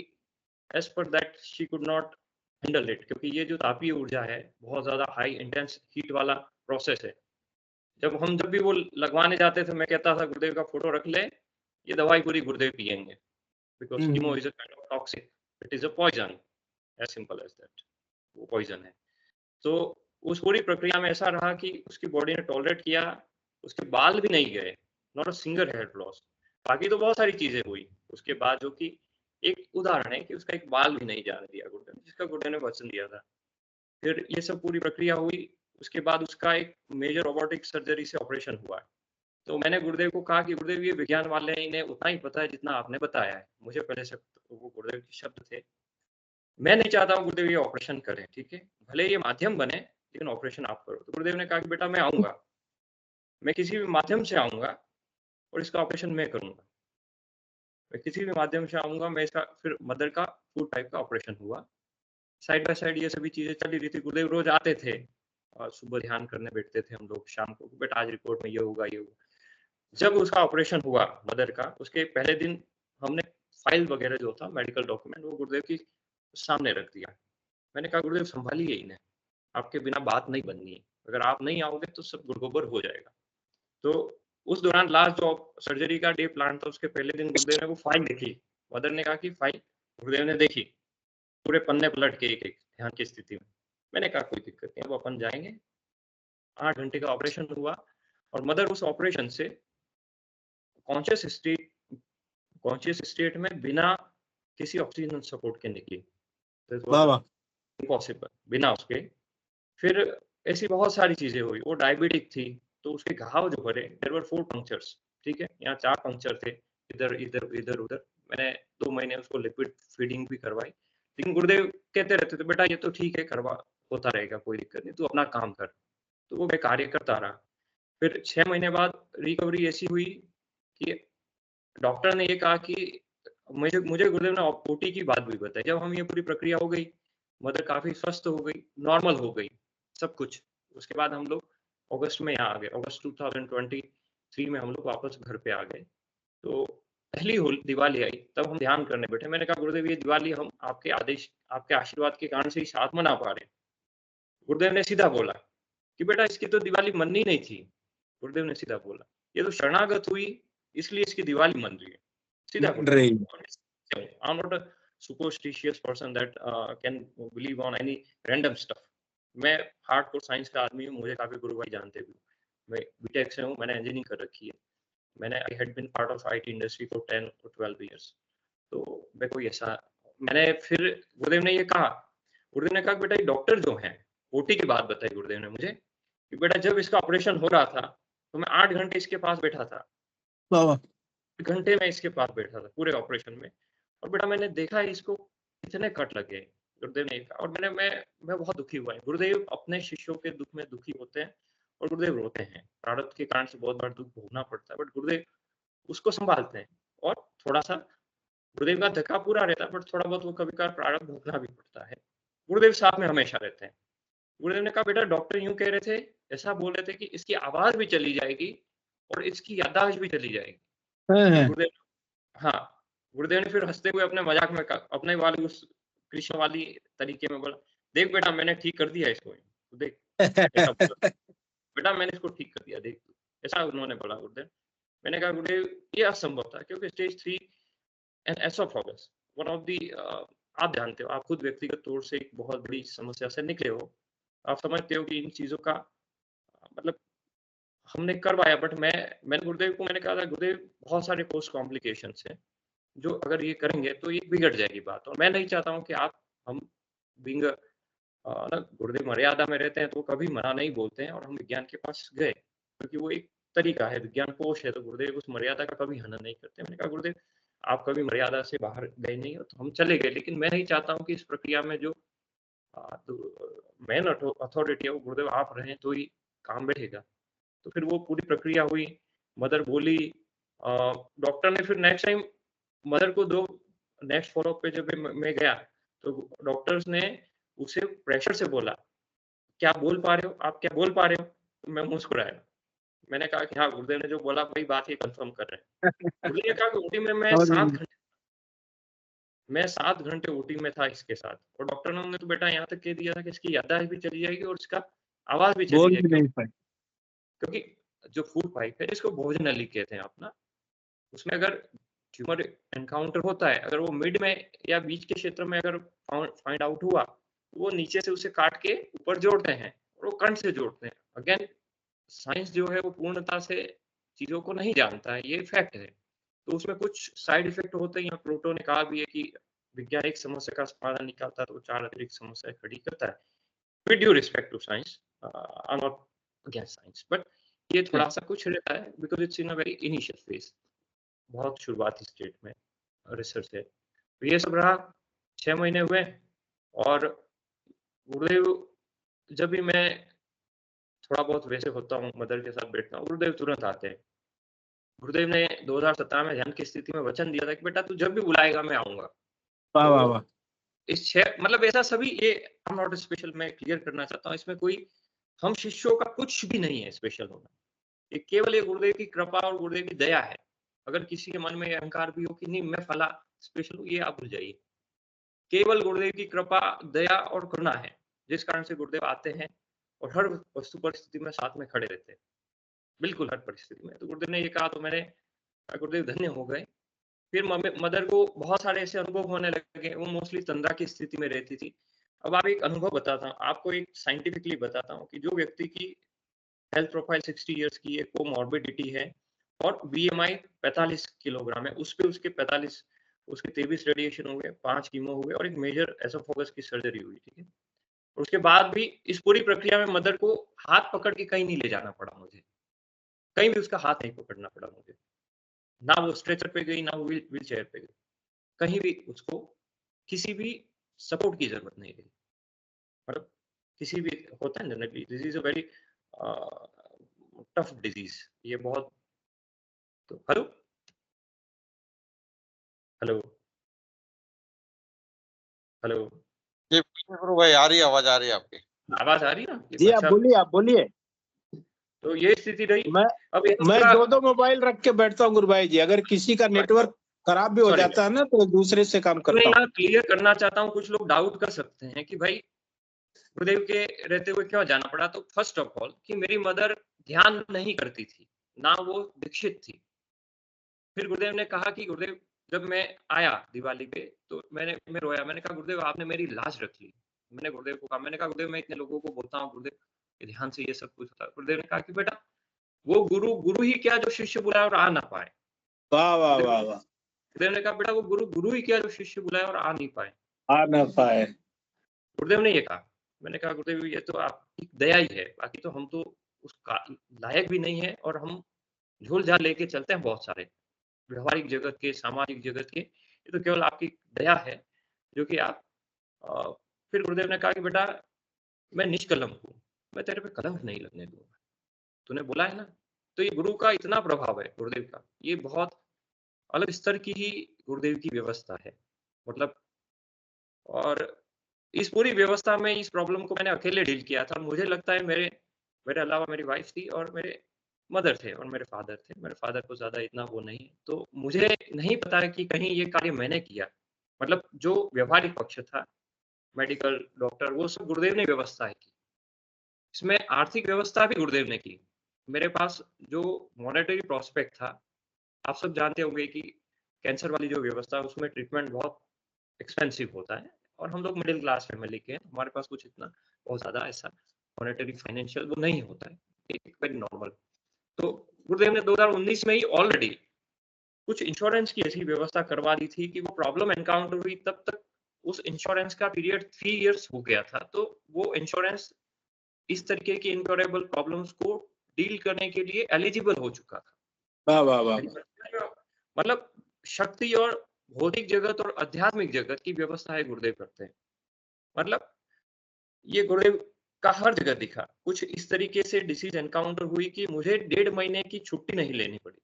as per that she could not handle it, क्योंकि ये जो तापीय ऊर्जा है बहुत ज्यादा हाई इंटेंस हीट वाला प्रोसेस है। जब भी वो लगवाने जाते थे मैं कहता था गुरुदेव का फोटो रख ले, ये दवाई पूरी गुरुदेव पियेंगे, because chemo is a kind of toxic, it is a poison, as simple as that, वो पॉइजन है। तो उस पूरी प्रक्रिया में ऐसा रहा कि उसकी बॉडी ने टॉलरेट किया, उसके बाल भी नहीं गए, not a single hair loss. बाकी तो बहुत सारी चीजें हुई उसके बाद, जो कि एक उदाहरण है कि उसका एक बाल भी नहीं जाने दिया गुरुदेव ने, जिसका गुरुदेव ने वचन दिया था। फिर ये सब पूरी प्रक्रिया हुई, उसके बाद उसका एक मेजर रोबोटिक सर्जरी से ऑपरेशन हुआ। तो मैंने गुरुदेव को कहा कि गुरुदेव ये विज्ञान वाले हैं, इन्हें उतना ही पता है जितना आपने बताया है। मुझे पहले से वो गुरुदेव के शब्द थे। मैं नहीं चाहता हूँ गुरुदेव ये ऑपरेशन करें, ठीक है, भले ये माध्यम बने लेकिन ऑपरेशन आप करो। तो गुरुदेव ने कहा कि बेटा मैं आऊंगा, मैं किसी भी माध्यम से आऊंगा और इसका ऑपरेशन मैं करूंगा, मैं किसी भी माध्यम से आऊंगा। मैं इसका, फिर मदर का फूड पाइप का ऑपरेशन हुआ। साइड बाय साइड ये सभी चीजें चली रही थी। गुरुदेव रोज आते थे और सुबह ध्यान करने बैठते थे हम लोग, शाम को बेटा आज रिपोर्ट में ये होगा ये होगा। जब उसका ऑपरेशन हुआ मदर का, उसके पहले दिन हमने फाइल वगैरह जो था मेडिकल डॉक्यूमेंट वो गुरुदेव की सामने रख दिया। मैंने कहा गुरुदेव संभालिए इन्हें, आपके बिना बात नहीं बननी है, अगर आप नहीं आओगे तो सब गुड़गोबर हो जाएगा। तो उस दौरान लास्ट जो सर्जरी का डे प्लान था उसके पहले दिन गुरुदेव ने वो फाइल देखी। मदर ने कहा कि फाइल, गुरुदेव ने देखी, पूरे पन्ने पलट के एक एक ध्यान की स्थिति में। मैंने कहा कोई दिक्कत नहीं, अब अपन जाएंगे। 8 घंटे का ऑपरेशन हुआ और मदर उस ऑपरेशन से कॉन्शियस स्टेट कॉन्शियस स्टेट में बिना किसी ऑक्सीजन सपोर्ट के निकली। दिस
वाह
वाज
वाह।
इम्पॉसिबल बिना उसके। फिर ऐसी बहुत सारी चीजें हुई। वो डायबिटिक थी तो उसके घाव जो भरे, देयर वर 4 पंक्चर्स, ठीक है, यहाँ 4 पंक्चर थे, इधर इधर इधर उधर। मैंने 2 महीने उसको लिक्विड फीडिंग भी करवाई, लेकिन गुरुदेव कहते रहते थे बेटा ये तो ठीक है, करवा, होता रहेगा, कोई दिक्कत नहीं, तू अपना काम कर। तो वो मैं कार्य करता रहा। फिर 6 महीने बाद रिकवरी ऐसी हुई कि डॉक्टर ने ये कहा कि मुझे मुझे गुरुदेव ने ओटी की बात भी बताई। जब हम ये पूरी प्रक्रिया हो गई, मदर काफी स्वस्थ हो गई, नॉर्मल हो गई सब कुछ। उसके बाद हम लोग अगस्त में यहाँ आ गए, अगस्त 2023 में हम लोग वापस घर पे आ गए। तो पहली दिवाली आई, तब हम ध्यान करने बैठे। मैंने कहा गुरुदेव ये दिवाली हम आपके आदेश, आपके आशीर्वाद के कारण से ही साथ मना पा रहे हैं। गुरुदेव ने सीधा बोला कि बेटा इसकी तो दिवाली मननी नहीं थी। गुरुदेव ने सीधा बोला, ये तो शरणागत हुई इसलिए इसकी दिवाली मन रही है। सीधा बोला। I'm not a superstitious person that can believe on any random stuff. मैं हार्डकोर साइंस का आदमी हूँ, मुझे काफी गुरु भाई जानते भी। मैं बीटेक से हूँ, मैंने इंजीनियरिंग कर रखी है। मैंने I had been part of IT industry for 10 or 12 years. तो मैं कोई ऐसा, मैंने फिर गुरुदेव ने ये कहा, गुरुदेव ने कहा बेटा ये डॉक्टर जो हैं, ओटी की बात बताई गुरुदेव ने मुझे कि बेटा जब इसका ऑपरेशन हो रहा था तो मैं 8 घंटे इसके पास बैठा था। घंटे में इसके पास बैठा था पूरे ऑपरेशन में, और बेटा मैंने देखा इसको कितने कट लगे। गुरुदेव ने कहा, और मैं बहुत दुखी हुआ है। गुरुदेव अपने शिष्यों के दुख में दुखी होते हैं और गुरुदेव रोते हैं। प्रारब्ध के कारण से बहुत बार दुख भोगना पड़ता है, बट गुरुदेव उसको संभालते हैं। और थोड़ा सा गुरुदेव का धक्का पूरा रहता है, बट थोड़ा बहुत वो कभी कभार प्रारब्ध भोगना भी पड़ता है। गुरुदेव साथ में हमेशा रहते हैं। गुरुदेव ने कहा बेटा डॉक्टर यूं कह रहे थे, ऐसा बोल रहे थे कि इसकी आवाज भी चली जाएगी और इसकी याददाश्त भी चली जाएगी। गुरुदेव, हाँ, गुरुदेव ने फिर हंसते हुए अपने मजाक में कहा, अपने वाली उस कृष्ण वाली तरीके में बोला, देख बेटा मैंने ठीक कर दिया इसको, देख ऐसा बोला, बेटा मैंने इसको ठीक कर दिया, देख, ऐसा उन्होंने बोला गुरुदेव। मैंने कहा गुरुदेव ये असंभव था, क्योंकि stage 3 and oesophagus one of the, आप जानते हो, आप खुद व्यक्तिगत तौर से एक बहुत बड़ी समस्या से निकले हो, आप समझते हो कि इन चीजों का मतलब हमने करवाया, बट मैंने गुरुदेव को मैंने कहा था गुरुदेव बहुत सारे पोस्ट कॉम्प्लिकेशंस हैं जो अगर ये करेंगे तो ये बिगड़ जाएगी बात, और मैं नहीं चाहता हूँ कि हम बिंग ना गुरुदेव मर्यादा में रहते हैं तो कभी मना नहीं बोलते हैं, और हम विज्ञान के पास गए क्योंकि वो एक तरीका है, विज्ञान कोश है, तो गुरुदेव उस मर्यादा का कभी हनन नहीं करते। मैंने कहा गुरुदेव आप कभी मर्यादा से बाहर गए नहीं हो, तो हम चले गए, लेकिन मैं नहीं चाहता हूँ कि इस प्रक्रिया में जो मेन अथॉरिटी है वो गुरुदेव आप रहे तो ही काम बैठेगा। तो फिर वो पूरी प्रक्रिया हुई, मदर बोली, डॉक्टर ने फिर नेक्स्ट टाइम मदर को नेक्स्ट फॉलोअप पे जब मैं गया तो डॉक्टर्स ने उसे प्रेशर से बोला, क्या बोल पा रहे हो आप, क्या बोल पा रहे हो? तो मैं मुस्कुराया, मैंने कहा कि हाँ गुरुदेव ने जो बोला वही बात ये कंफर्म कर रहे हैं। गुरुदेव ने कहा कि ओटी में मैं 7 घंटे ओटी में था इसके साथ, और डॉक्टर ने तो बेटा यहाँ तक कह दिया था कि इसकी याददाश्त भी चली जाएगी और इसका आवाज भी चली जाएगी, क्योंकि जो फूड पाइप है जिसको भोजन नली कहते हैं अपना, उसमें अगर ट्यूमर एनकाउंटर होता है, अगर वो मिड में या बीच के क्षेत्र में अगर फाइंड आउट हुआ तो वो नीचे से उसे काट के ऊपर जोड़ते हैं और वो कंठ से जोड़ते हैं। अगेन साइंस जो है वो पूर्णता से चीजों को नहीं जानता है, ये फैक्ट है। तो उसमें कुछ साइड इफेक्ट होते हैं। प्लूटो ने कहा भी है कि विज्ञान एक समस्या का समाधान निकालता है तो 4 अतिरिक्त समस्या खड़ी करता है। With due respect to science, I am not against science, but ये थोड़ा सा कुछ रहता है because it's in a very initial phase, बहुत शुरुआती स्टेट में रिसर्च है। तो ये सब रहा, 6 महीने हुए, और गुरुदेव जब भी मैं थोड़ा बहुत वैसे होता हूँ, मदर के साथ बैठता हूँ, गुरुदेव तुरंत आते हैं। गुरुदेव ने 2017 में ध्यान की स्थिति में वचन दिया था कि बेटा तू जब भी बुलाएगा मैं आऊंगा।
वाह वाह वाह।
इस 6 मतलब ऐसा सभी, ये आई एम नॉट स्पेशल, मैं क्लियर करना चाहता हूँ, इसमें कोई हम शिष्यों का कुछ भी नहीं है स्पेशल होना, ये केवल ये गुरुदेव की कृपा और गुरुदेव की दया है। अगर किसी के मन में अहंकार भी हो कि नहीं मैं फला स्पेशल हूँ, ये आप भूल जाइए। केवल गुरुदेव की कृपा, दया और करुणा है जिस कारण से गुरुदेव आते हैं और हर वस्तु परिस्थिति में साथ में खड़े रहते हैं, बिल्कुल हर परिस्थिति में। तो गुरुदेव ने ये कहा तो मैंने गुरुदेव धन्य हो गए। फिर मदर को बहुत सारे ऐसे अनुभव होने लगे, वो मोस्टली तंद्रा की स्थिति में रहती थी। अब आप एक अनुभव बताता हूँ आपको, एक साइंटिफिकली बताता हूँ कि जो व्यक्ति की हेल्थ प्रोफाइल 60 इयर्स की है, कोमॉर्बिडिटी है और बीएमआई 45 किलोग्राम है, उस पे उसके 45, उसके 23 रेडिएशन हुए, 5 कीमो हुए और एक मेजर एसोफेगस की सर्जरी हुई, ठीक है। और उसके बाद भी इस पूरी प्रक्रिया में मदर को हाथ पकड़ के कहीं नहीं ले जाना पड़ा मुझे, कहीं भी उसका हाथ नहीं पकड़ना पड़ा मुझे, ना वो स्ट्रेचर पे गई, ना वो व्हील चेयर पे गई, कहीं भी उसको किसी भी सपोर्ट की जरूरत नहीं रही। मतलब किसी भी होता है generally, this is a very tough disease, ये बहुत। तो हेलो हेलो हेलो,
जी गुरु भाई, आ रही है, आवाज आ रही है आपकी?
आवाज आ रही है ना?
जी आप बोलिए, आप बोलिए।
तो ये स्थिति रही।
मैं
अब यहाँ
मैं
थोड़ा
2 मोबाइल रख के बैठता हूँ गुरुभाई जी, अगर किसी का नेटवर्क खराब भी हो
सॉरी,
जाता है ना तो दूसरे से काम
मैं
करता हूँ।
यहाँ क्लियर करना चाहता हूँ, कुछ लोग डाउट कर सकते हैं कि भाई गुरुदेव के रहते हुए क्यों जाना पड़ा। तो फर्स्ट ऑफ ऑल कि मेरी मदर ध्यान नहीं करती थी, ना वो दीक्षित थी। फिर गुरुदेव ने कहा कि गुरुदेव, जब मैं आया दिवाली पे तो मैं रोया। मैंने कहा गुरुदेव आपने मेरी लाज रख ली। मैंने गुरुदेव को कहा, मैंने कहा गुरुदेव मैं इतने लोगों को बोलता हूँ गुरुदेव कि ध्यान से ये सब कुछ होता है। गुरुदेव ने कहा कि बेटा वो गुरु गुरु ही क्या जो शिष्य बुलाए और आ ना पाए।
वाह वाह वाह वाह,
गुरुदेव ने कहा बेटा वो गुरु गुरु ही क्या जो शिष्य बुलाए और आ नहीं पाए।
आ ना पाए।
गुरुदेव ने ये कहा। मैंने कहा गुरुदेव ये तो आपकी दया ही है, बाकी तो हम तो उस लायक भी नहीं है और हम झोल झाल लेके चलते हैं बहुत सारे व्यवहारिक जगत के, सामाजिक जगत के। ये तो केवल आपकी दया है जो कि आप अ, फिर गुरुदेव ने कहा कि बेटा मैं निष्कलंक हूँ, मैं तेरे पे कलंक नहीं लगने दूंगा। तूने बोला है ना। तो ये गुरु का इतना प्रभाव है गुरुदेव का, ये बहुत अलग स्तर की ही गुरुदेव की व्यवस्था है। मतलब और इस पूरी व्यवस्था में इस प्रॉब्लम को मैंने अकेले डील किया था। मुझे लगता है मेरे मेरे अलावा मेरी वाइफ थी और मेरे मदर थे और मेरे फादर थे। मेरे फादर को ज़्यादा इतना वो नहीं है। तो मुझे नहीं पता है कि कहीं ये कार्य मैंने किया। मतलब जो व्यावहारिक पक्ष था, मेडिकल, डॉक्टर, वो सब गुरुदेव ने व्यवस्थाएँ की। इसमें आर्थिक व्यवस्था भी गुरुदेव ने की। मेरे पास जो मॉनेटरी प्रॉस्पेक्ट था, आप सब जानते होंगे कि कैंसर वाली जो व्यवस्था है उसमें ट्रीटमेंट बहुत एक्सपेंसिव होता है और हम लोग मिडिल क्लास फैमिली के हैं, हमारे पास कुछ इतना बहुत ज़्यादा ऐसा मॉनेटरी फाइनेंशियल वो नहीं होता है, एक वेरी नॉर्मल। तो गुरुदेव ने 2019 में ही ऑलरेडी कुछ इंश्योरेंस की ऐसी व्यवस्था करवा दी थी कि वो प्रॉब्लम एनकाउंटर हुई तब तक उस इंश्योरेंस का पीरियड 3 इयर्स हो गया था। तो वो इंश्योरेंस इस तरीके की इनक्योरेबल प्रॉब्लम्स को डील करने के लिए एलिजिबल हो चुका था।
वाह वाह वाह,
मतलब शक्ति और भौतिक जगत और आध्यात्मिक जगत की व्यवस्था है गुरुदेव करते हैं। मतलब ये गुरुदेव का हर जगह दिखा। कुछ इस तरीके से डिसीज एनकाउंटर हुई कि मुझे 1.5 महीने की छुट्टी नहीं लेनी पड़ी।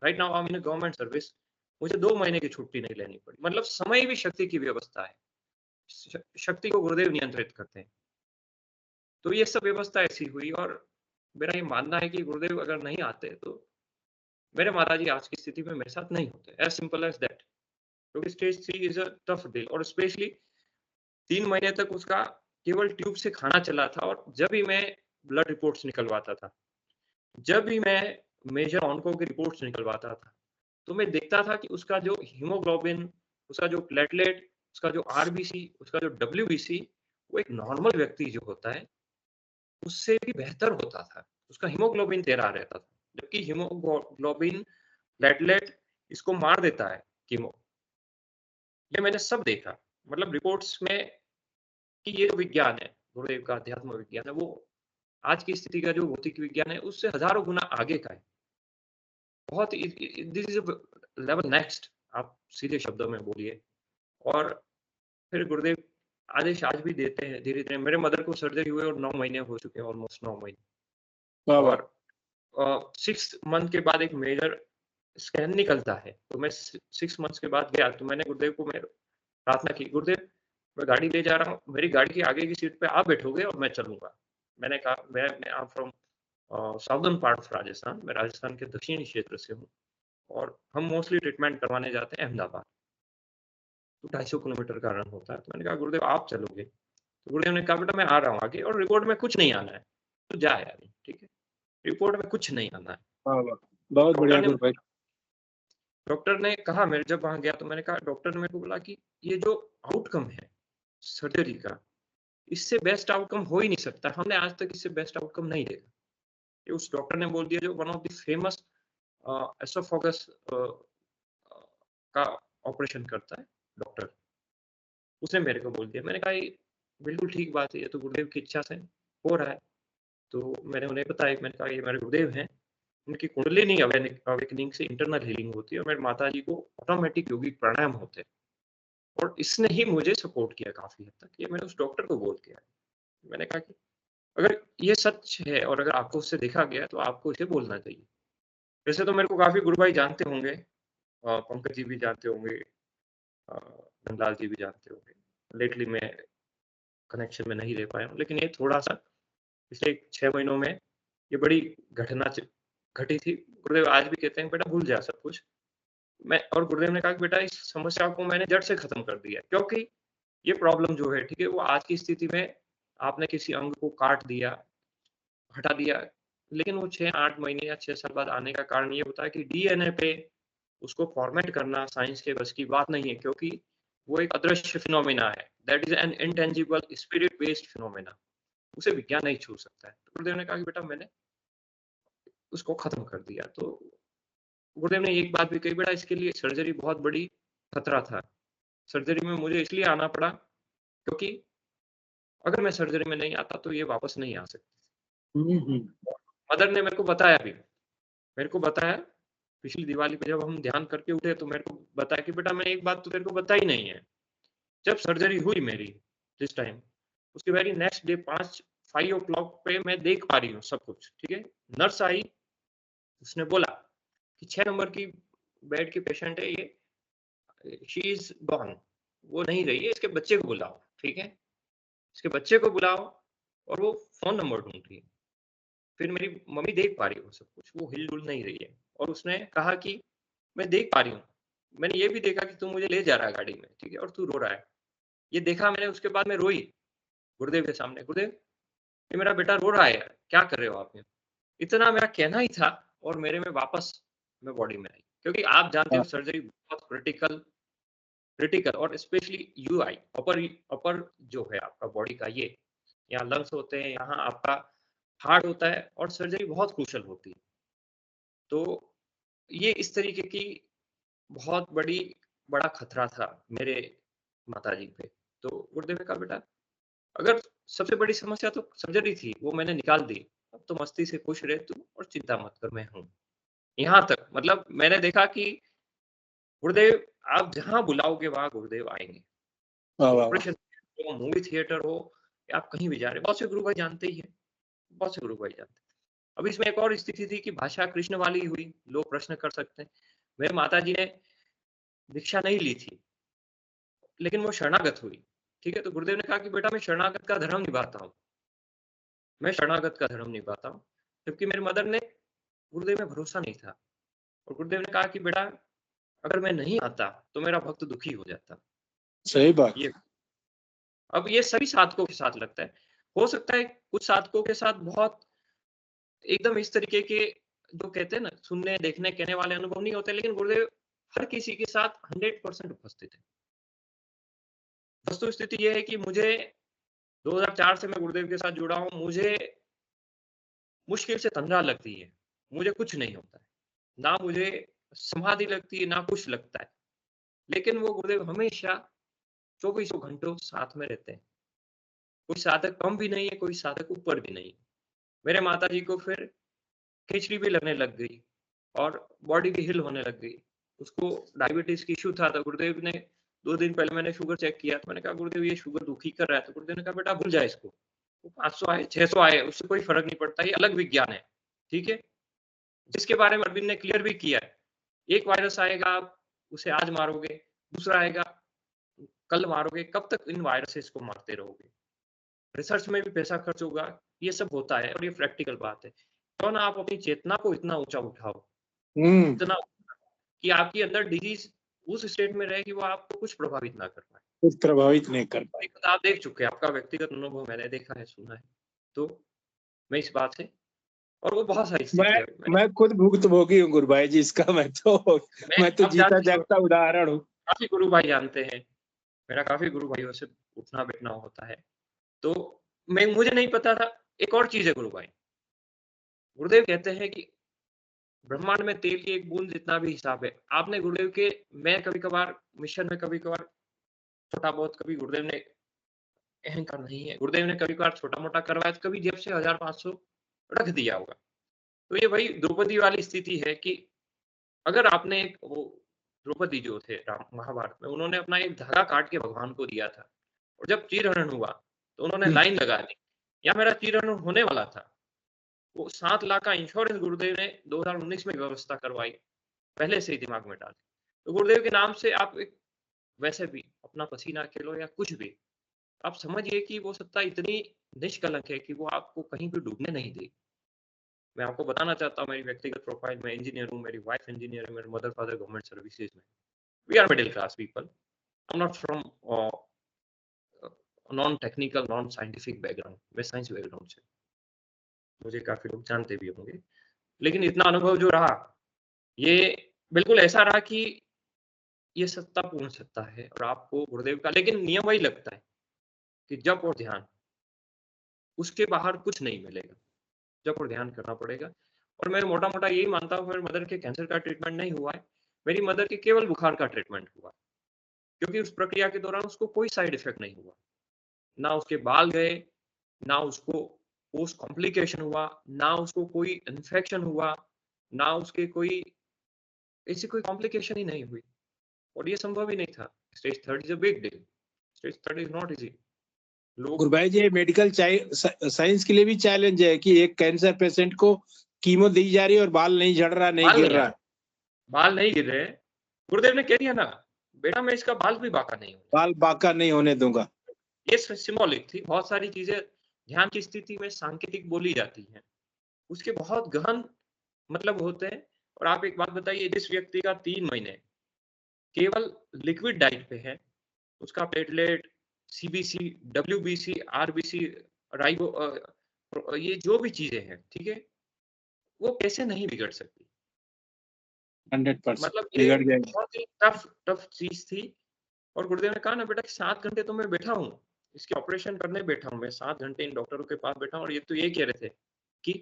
Right now I am in government service. मुझे 2 महीने की छुट्टी नहीं लेनी पड़ी। मतलब समय भी शक्ति की व्यवस्था है। शक्ति को गुरुदेव नियंत्रित करते हैं। तो ये सब व्यवस्था ऐसी हुई और मेरा ये मानना है कि गुरुदेव अगर नहीं आते तो मेरे माताजी आज की स्थिति में मेरे साथ नहीं होते। As simple as that. क्योंकि stage 3 is a tough deal और स्पेशली 3 महीने तक उसका केवल ट्यूब से खाना चला था और जब भी मैं ब्लड रिपोर्ट्स निकलवाता था, जब भी मैं मेजर ऑन्को की रिपोर्ट्स निकलवाता था, तो मैं देखता था कि उसका जो हीमोग्लोबिन, उसका जो प्लेटलेट, उसका जो आरबीसी, उसका जो डब्ल्यूबीसी, वो एक नॉर्मल व्यक्ति जो होता है, उससे भी बेहतर होता था। उसका हीमोग्लोबिन 13 रहता था, जबकि हीमोग्लोबिन, प्लेटलेट इसको मार देता है कीमो। ये मैंने सब देखा। मतलब रिपोर्ट्स में कि ये जो विज्ञान है, गुरुदेव का अध्यात्म विज्ञान है, वो आज की स्थिति का जो भौतिक विज्ञान है, उससे हज़ारों गुना आगे का है। बहुत this is a level next, आप सीधे शब्दों में बोलिए। और फिर गुरुदेव आदेश आज भी देते हैं धीरे-धीरे। मेरे मदर को सर्जरी हुए और 9 महीने हो चुके हैं, ऑलमोस्ट 9 महीने।
वाह वाह,
और 6th मंथ के बाद एक मेजर स्कैन निकलता है। तो मैं 6 मंथ्स के बाद गया, तो मैंने गुरुदेव को मैं प्रार्थना की, "गुरुदेव, मैं गाड़ी ले जा रहा हूँ, मेरी गाड़ी की आगे की सीट पे आप बैठोगे और मैं चलूँगा।" मैंने कहा, मैं I am from southern part of Rajasthan. मैं राजस्थान के दक्षिणी क्षेत्र से हूँ और हम मोस्टली ट्रीटमेंट करवाने जाते हैं अहमदाबाद। तो 250 किलोमीटर का रन होता है। तो मैंने कहा, "गुरुदेव आप चलोगे?" तो गुरुदेव ने कहा, "बेटा मैं आ रहा हूँ आगे और रिपोर्ट में कुछ नहीं आना है। तू जा यार, ठीक है? रिपोर्ट में कुछ नहीं आना है।"
वाह वाह, बहुत
डॉक्टर
बढ़िया
ने
गुरुभाई।
डॉक्टर ने कहा, मेरे जब वहाँ गया तो मैंने कहा, डॉक्टर ने मेरे को बोला कि ये जो आउटकम है सर्जरी का, इससे बेस्ट आउटकम हो ही नहीं सकता। हमने आज तक इससे बेस्ट आउटकम नहीं देखा। ये उस डॉक्टर ने बोल दिया जो one of the famous oesophagus का ऑपरेशन करता है डॉक्टर। उसने मेरे को बोल दिया। मैंने कहा, ये बिल्कुल ठीक बात है, ये तो गुरुदेव की इच्छा से हो रहा है। तो मैंने उन्हें बताया, मैंने कहा ये मेरे गुरुदेव हैं, उनकी कुंडलिनी अवेकनिंग से इंटरनल हीलिंग होती है और मेरी माताजी को ऑटोमेटिक योगिक प्राणायाम होते हैं। और इसने ही मुझे सपोर्ट किया काफ़ी हद तक। ये मैंने उस डॉक्टर को बोल के आया। मैंने कहा कि अगर ये सच है और अगर आपको उससे देखा गया है, तो आपको इसे बोलना चाहिए। वैसे तो मेरे को काफ़ी गुरु भाई जानते होंगे, पंकज जी भी जानते होंगे, अ, नंदलाल जी भी जानते होंगे। लेटली मैं कनेक्शन में नहीं रह पाया हूँ, लेकिन ये थोड़ा-सा पिछले 6 महीनों में ये बड़ी घटना घटी थी। गुरुदेव आज भी कहते हैं बेटा भूल जा सब कुछ। और गुरुदेव ने कहा कि बेटा इस समस्या को मैंने जड़ से खत्म कर दिया, क्योंकि ये प्रॉब्लम जो है, ठीक है, वो आज की स्थिति में आपने किसी अंग को काट दिया, हटा दिया, लेकिन वो 6-8 महीने या 6 साल बाद आने का कारण ये होता है कि डीएनए पे उसको फॉर्मेट करना साइंस के बस की बात नहीं है, क्योंकि वो एक अदृश्य फिनोमेना है। That is an intangible spirit based phenomena. उसे विज्ञान नहीं छू सकता है। तो गुरुदेव ने कहा कि बेटा मैंने उसको खत्म कर दिया। तो गुरुदेव ने एक बात भी कही, बेटा इसके लिए सर्जरी बहुत बड़ी खतरा था। सर्जरी में मुझे इसलिए आना पड़ा क्योंकि अगर मैं सर्जरी में नहीं आता तो ये वापस नहीं आ सकती। मदर ने मेरे को बताया भी, मेरे को बताया पिछली दिवाली पे जब हम ध्यान करके उठे तो मेरे को बताया कि बेटा मैंने एक बात तो तेरे को बताई नहीं है। जब सर्जरी हुई मेरी जिस टाइम, उसके वेरी नेक्स्ट डे 5 o'clock पे मैं देख पा रही हूँ सब कुछ, ठीक है। नर्स आई, उसने बोला कि 6 नंबर की बेड की पेशेंट है ये, शी इज गॉन, वो नहीं रही है, इसके बच्चे को बुलाओ, ठीक है, इसके बच्चे को बुलाओ। और वो फोन नंबर ढूंढ रही है। फिर मेरी मम्मी देख पा रही है वो सब कुछ, वो हिल डुल नहीं रही है। और उसने कहा कि मैं देख पा रही हूँ, मैंने ये भी देखा कि तू मुझे ले जा रहा है गाड़ी में, ठीक है, और तू रो रहा है। ये देखा मैंने, उसके बाद मैं रोई गुरुदेव के सामने, गुरुदेव ये मेरा बेटा रो रहा है, क्या कर रहे हो आप यहाँ? इतना मेरा कहना ही था और मेरे में वापस मैं बॉडी में आई, क्योंकि आप जानते हो सर्जरी बहुत क्रिटिकल और स्पेशली यूआई अपर जो है आपका बॉडी का, ये यहाँ लंग्स होते हैं, यहाँ आपका हार्ट होता है, और सर्जरी बहुत क्रूशल होती है। तो ये इस तरीके की बहुत बड़ा खतरा था मेरे माताजी पे। तो गुरुदेव ने कहा बेटा अगर सबसे बड़ी समस्या तो सर्जरी थी, वो मैंने निकाल दी, अब तो मस्ती से खुश रह तू और चिंता मत कर, मैं हूँ। यहाँ तक मतलब मैंने देखा कि गुरुदेव आप जहाँ बुलाओगे वहाँ गुरुदेव आएंगे। ऑपरेशन हो, मूवी थिएटर हो, या आप कहीं भी जा रहे, बहुत से गुरु भाई जानते ही हैं, बहुत से गुरु भाई जानते हैं। अब इसमें एक और स्थिति थी कि भाषा कृष्ण वाली हुई, लोग प्रश्न कर सकते हैं। मेरे माताजी ने दीक्षा नहीं ली थी, लेकिन वो शरणागत हुई, ठीक है। तो गुरुदेव ने कहा कि बेटा मैं शरणागत का धर्म निभाता हूँ, मैं शरणागत का धर्म निभाता हूँ। जबकि मेरी मदर ने गुरुदेव में भरोसा नहीं था, और गुरुदेव ने कहा कि बेटा अगर मैं नहीं आता तो मेरा भक्त दुखी हो जाता।
सही बात।
ये अब ये सभी साधकों के साथ लगता है। हो सकता है कुछ साधकों के साथ बहुत एकदम इस तरीके के जो कहते हैं ना सुनने देखने कहने वाले अनुभव नहीं होते, लेकिन गुरुदेव हर किसी के साथ 100% उपस्थित है। वस्तु स्थिति ये है कि मुझे 2004 से मैं गुरुदेव के साथ जुड़ा हूँ, मुझे मुश्किल से तंद्रा लगती है, मुझे कुछ नहीं होता है, ना मुझे समाधि लगती है, ना कुछ लगता है, लेकिन वो गुरुदेव हमेशा 24 घंटों साथ में रहते हैं। कोई साधक कम भी नहीं है, कोई साधक ऊपर भी नहीं है। मेरे माताजी को फिर खिचड़ी भी लगने लग गई और बॉडी भी हिल होने लग गई। उसको डायबिटीज की इश्यू था, तो गुरुदेव ने 2 दिन पहले मैंने शुगर चेक किया, तो मैंने कहा गुरुदेव ये शुगर दुखी कर रहा है। तो गुरुदेव ने कहा बेटा भूल जा इसको, वो 500 आए 600 आए उससे कोई फर्क नहीं पड़ता, ये अलग विज्ञान है, ठीक है, जिसके बारे में अरविंद ने क्लियर भी किया है। एक वायरस आएगा, आप उसे आज मारोगे, दूसरा आएगा कल मारोगे, कब तक इन वायरसेस को मारते रहोगे? रिसर्च में भी पैसा खर्च होगा, ये सब होता है और ये प्रैक्टिकल बात है। क्यों ना आप अपनी चेतना को इतना ऊंचा उठाओ, इतना कि आपके अंदर डिजीज उस स्टेट में रहे कि वो आपको कुछ प्रभावित ना कर पाए,
कुछ प्रभावित नहीं कर पाए।
आप देख चुके हैं, आपका व्यक्तिगत अनुभव मैंने देखा है, सुना है। तो मैं इस बात से, और वो बहुत सारी स्थिति है।
मैं खुद भुक्तभोगी हूँ गुरु भाई जी इसका। मैं तो जीता जागता उदाहरण हूँ।
काफी गुरु भाई जानते हैं, मेरा काफी गुरु भाइयों से उठना बैठना होता है। तो मुझे नहीं पता था एक और चीज है गुरु भाई, गुरुदेव कहते हैं कि ब्रह्मांड में तेल की एक बूंद जितना भी हिसाब है। आपने गुरुदेव के, मैं कभी कभार मिशन में कभी कभार छोटा बहुत, कभी गुरुदेव ने अहंकार नहीं है, गुरुदेव ने कभी कभार छोटा मोटा करवाया, तो कभी जेब से 1500 रख दिया होगा। तो ये वही द्रौपदी वाली स्थिति है कि अगर आपने एक वो द्रौपदी जो थे महाभारत में, उन्होंने अपना एक धागा काट के भगवान को दिया था, और जब चीरहरण हुआ तो उन्होंने लाइन लगा दी, या मेरा चीरहरण होने वाला था, वो 7 लाख का इंश्योरेंस गुरुदेव ने 2019 में व्यवस्था करवाई, पहले से ही दिमाग में डाल। तो गुरुदेव के नाम से आप एक वैसे भी अपना पसीना खेलो या कुछ भी, आप समझिए कि वो सत्ता इतनी निष्कलंक है कि वो आपको कहीं भी डूबने नहीं देगी। मैं आपको बताना चाहता हूँ मेरी व्यक्तिगत प्रोफाइल में इंजीनियर हूँ, मेरी वाइफ इंजीनियर है, मेरे मदर फादर गवर्नमेंट सर्विसेज में। We are middle class people. I am not from non technical, non scientific background, मैं साइंस बैकग्राउंड से, मुझे काफ़ी लोग जानते भी होंगे। लेकिन इतना अनुभव जो रहा, ये बिल्कुल ऐसा रहा कि ये सत्तापूर्ण सत्ता है और आपको गुरुदेव का लेकिन नियम वही लगता है कि जप और ध्यान, उसके बाहर कुछ नहीं मिलेगा। जप और ध्यान करना पड़ेगा और मैं मोटा-मोटा यही मानता हूँ मेरी मदर के कैंसर का ट्रीटमेंट नहीं हुआ है, मेरी मदर के केवल बुखार का ट्रीटमेंट हुआ। क्योंकि उस प्रक्रिया के दौरान उसको कोई साइड इफेक्ट नहीं हुआ। ना उसके बाल गए, ना उसको पोस्ट कॉम्प्लिकेशन हुआ, ना उसको कोई इन्फेक्शन हुआ, ना उसके कोई ऐसी कोई कॉम्प्लिकेशन ही नहीं हुई और ये संभव ही नहीं था। Stage 3 is a big deal. Stage 3 is not easy. लोग
गुरु भाई जी, मेडिकल साइंस के लिए भी चैलेंज है कि एक कैंसर पेशेंट को कीमो दी जा रही है और बाल नहीं झड़ रहा, नहीं
बाल
गिर
नहीं आ
रहा।
रहे, बाल नहीं गिर रहे। गुरुदेव ने कह दिया ना, बेटा मैं इसका बाल भी बांका नहीं होने
बाल बांका नहीं होने दूंगा।
ये सिंबॉलिक थी। बहुत सारी चीजें ध्यान की स्थिति में सांकेतिक बोली जाती हैं। उसके बहुत गहन मतलब होते हैं और आप एक बात बताइए, जिस व्यक्ति का 3 महीने केवल लिक्विड डाइट पे है, उसका platelet, CBC, WBC, RBC, ribo ये जो भी चीजें हैं, ठीक है? वो कैसे नहीं बिगड़ सकती?
100%
मतलब ये
बिगड़ जाएगा।
बहुत ही टफ चीज़ थी और गुरुदेव ने कहा ना बेटा 7 घंटे तो मैं बैठा हूँ, इसके ऑपरेशन करने बैठा हूँ मैं, 7 घंटे इन डॉक्टरों के पास बैठा हूँ और ये तो ये कह रहे थे कि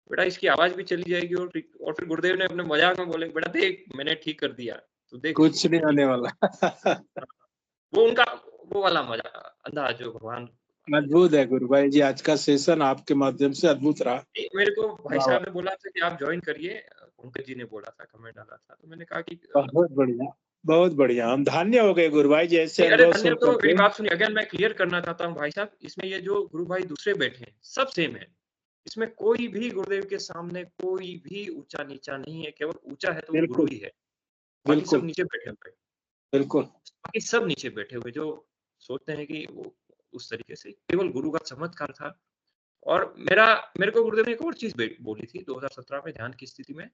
बेटा इसकी आवाज़ भी चली जाएगी और फिर गुरुदेव ने अपने मज़ाक में बोले, बेटा देख मैंने ठीक कर दिया, तू देख
कुछ नहीं
ठीक
होने
कर
वाला।
दिया। वो उनका वो वाला मज़ा अंदाज़ जो भगवान
अद्भुत है गुरु भाई जी, आज का सेशन आपके माध्यम से अद्भुत रहा।
मेरे को भाई
वाह वाह,
साहब ने बोला था कि आप जॉइन करिए, पंकज जी ने बोला था, कमेंट डाला था, तो मैंने कहा कि
बहुत बढ़िया, बहुत बढ़िया। हम धन्य हो गए गुरु भाई जी ऐसे
नहीं, अरे
अनुभव
धन्य
सुन
तो मेरी
करके।
बात सुनिए, अगर मैं क्लियर करना चाहता हूँ भाई साहब, इसमें ये जो गुरु भाई दूसरे बैठे हैं, सब सेम है। इसमें कोई भी गुरुदेव के सामने कोई भी ऊँचा-नीचा नहीं है, केवल ऊँचा है तो वो गुरु
बिल्कुल
ही है। बाकी सब
बिल्कुल
नीचे बैठे हुए हैं,
बिल्कुल।
बाकी सब नीचे बैठे हुए जो सोचते हैं कि वो उस तरीके से केवल गुरु का चमत्कार था। और मेरे को गुरुदेव ने एक और चीज़ बोली थी 2017 में ध्यान की स्थिति में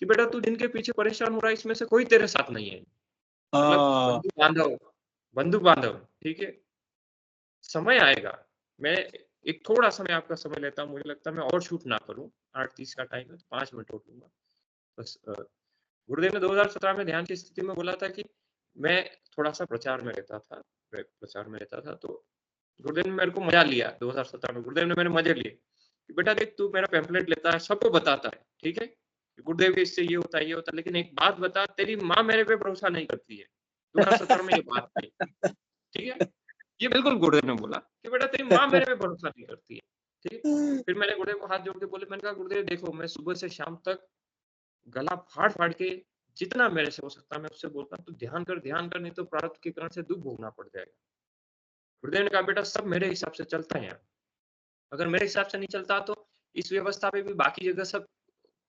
कि बेटा तू जिनके पीछे परेशान हो रहा है इसमें से कोई तेरे साथ नहीं है। मतलब
हाँ,
बंधु बांधव, ठीक है? समय आएगा। मैं एक थोड़ा-सा मैं आपका समय लेता हूँ, मुझे लगता है मैं और शूट ना करूँ, 8:30 का टाइम है, तो 5 मिनट और लूँगा। बस गुरुदेव ने 2017 में ध्यान की स्थिति में बोला था कि मैं थोड़ा-सा प्रचार में रहता था, तो गुरुदेव ने मेरे को मज़ा लिया 2017 में, गुरुदेव ने मेरे मज़े लिए, कि बेटा देख तू मेरा पैम्फलेट लेता है, सबको बताता है, ठीक है? गुरुदेव के इससे ये होता है, लेकिन एक बात बता तेरी माँ मेरे पे भरोसा नहीं करती है। 2017 में ये बात कही, ठीक है? ये बिल्कुल गुरुदेव ने बोला कि बेटा तेरी माँ मेरे पे भरोसा नहीं करती है, ठीक है? फिर मैंने गुरुदेव को हाथ जोड़ के बोले, मैंने कहा गुरुदेव देखो मैं सुबह से शाम तक गला फाड़-फाड़ के जितना मेरे से हो सकता है मैं उससे बोलता हूँ, तू ध्यान कर नहीं तो प्रारब्ध के कारण से दुःख भोगना पड़ जाएगा। गुरुदेव ने कहा बेटा सब मेरे हिसाब से चलता है यहाँ। अगर मेरे हिसाब से नहीं चलता तो इस व्यवस्था पे भी बाकी जगह सब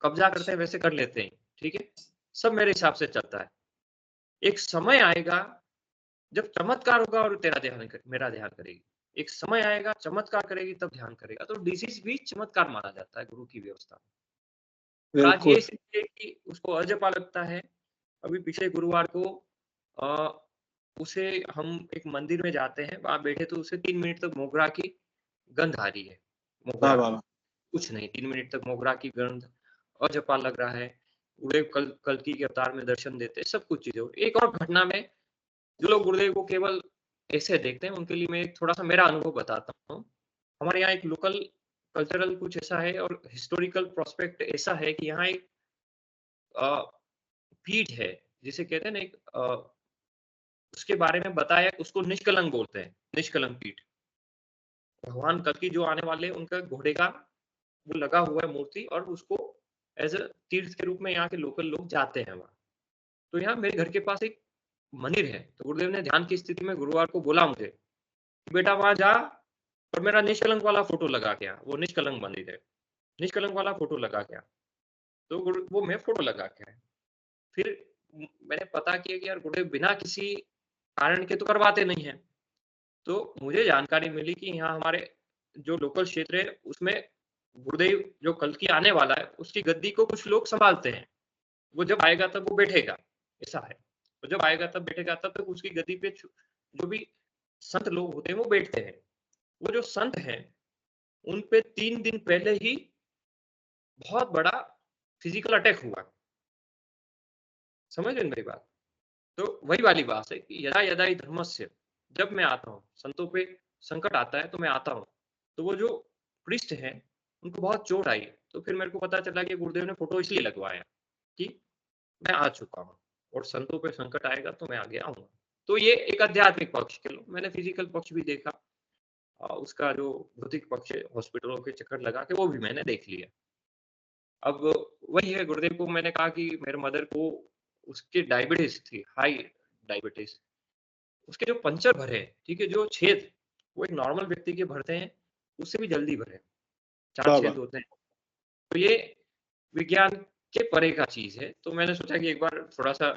कब्जा करते हैं वैसे कर लेते हैं, ठीक है? सब मेरे हिसाब से चलता है। एक समय आएगा जब चमत्कार होगा और मेरा ध्यान करेगी। एक समय आएगा चमत्कार करेगी तब ध्यान करेगा। तो डिसीज़ भी चमत्कार माना जाता है गुरु की व्यवस्था में। और आज ये
बिल्कुल।
स्थिति है कि उसको अजपा लगता है। अभी पिछले गुरुवार को अ, उसे हम एक मंदिर में जाते हैं, वहाँ बैठे तो उसे 3 मिनट तक मोगरा की गंध आ रही है।
वाह
मोगरा
वाह
की,
वाह।
कुछ नहीं 3 मिनट तक मोगरा की गंध, अजपा लग रहा है। गुरुदेव कल्कि के अवतार में दर्शन देते हैं, सब कुछ चीज़ें हो रही हैं। एक और घटना में जो लोग गुरुदेव को केवल ऐसे देखते हैं, उनके लिए मैं एक थोड़ा-सा मेरा अनुभव बताता हूँ। हमारे यहाँ एक लोकल कल्चरल कुछ ऐसा है और हिस्टोरिकल प्रोस्पेक्ट ऐसा है कि यहाँ एक अ, पीठ है, जिसे कहते हैं ना एक उसके बारे में बताया उसको निष्कलंक बोलते हैं, निष्कलंक पीठ। भगवान कल्कि जो आने वाले हैं, उनका घोड़े का वो लगा हुआ है मूर्ति और उसको एज़ अ तीर्थ के रूप में यहाँ के लोकल लोग जाते हैं वहाँ। तो यहाँ मेरे घर के पास एक मंदिर है, तो गुरुदेव ने ध्यान की स्थिति में गुरुवार को बोला मुझे, कि बेटा वहाँ जा और मेरा निष्कलंक वाला फ़ोटो लगा के आ, वो निष्कलंक मंदिर है। निष्कलंक वाला फ़ोटो लगा के आ। तो वो मैं फ़ोटो लगा के आया। फिर मैंने पता किया कि यार गुरुदेव बिना किसी कारण के तो करवाते नहीं हैं। तो मुझे जानकारी मिली कि यहाँ हमारे जो लोकल क्षेत्र है उसमें गुरुदेव जो कल की आने वाला है उसकी गद्दी को कुछ लोग संभालते हैं। वो जब आएगा तब वो बैठेगा, ऐसा है। वो जब आएगा तब बैठेगा, तब तक उसकी गद्दी पे जो भी संत लोग होते हैं वो बैठते हैं। वो जो संत हैं उन पे 3 दिन पहले ही बहुत बड़ा फिजिकल अटैक हुआ। समझ रहे हैं मेरी बात? तो वही वाली बात है कि यदा यदा हि धर्मस्य, जब मैं आता हूँ, संतों पे संकट आता है तो मैं आता हूँ। तो वो जो प्रीस्ट हैं उनको बहुत चोट आई, तो फिर मेरे को पता चला कि गुरुदेव ने फोटो इसलिए लगवाया कि मैं आ चुका हूँ और संतों पे संकट आएगा तो मैं आगे आऊंगा। तो ये एक आध्यात्मिक पक्ष के लो, मैंने फिजिकल पक्ष भी देखा, उसका जो भौतिक पक्ष है हॉस्पिटलों के चक्कर लगा के वो भी मैंने देख लिया। अब वही है, गुरुदेव को मैंने कहा कि मेरे मदर को उसकी डायबिटीज थी, हाई डायबिटीज, उसके जो पंचर भरे, ठीक है, जो छेद वो एक नॉर्मल व्यक्ति के भरते हैं उससे भी जल्दी भरे, 4
वाह,
छेद होते हैं। तो ये विज्ञान के परे का चीज है। तो मैंने सोचा कि एक बार थोड़ा-सा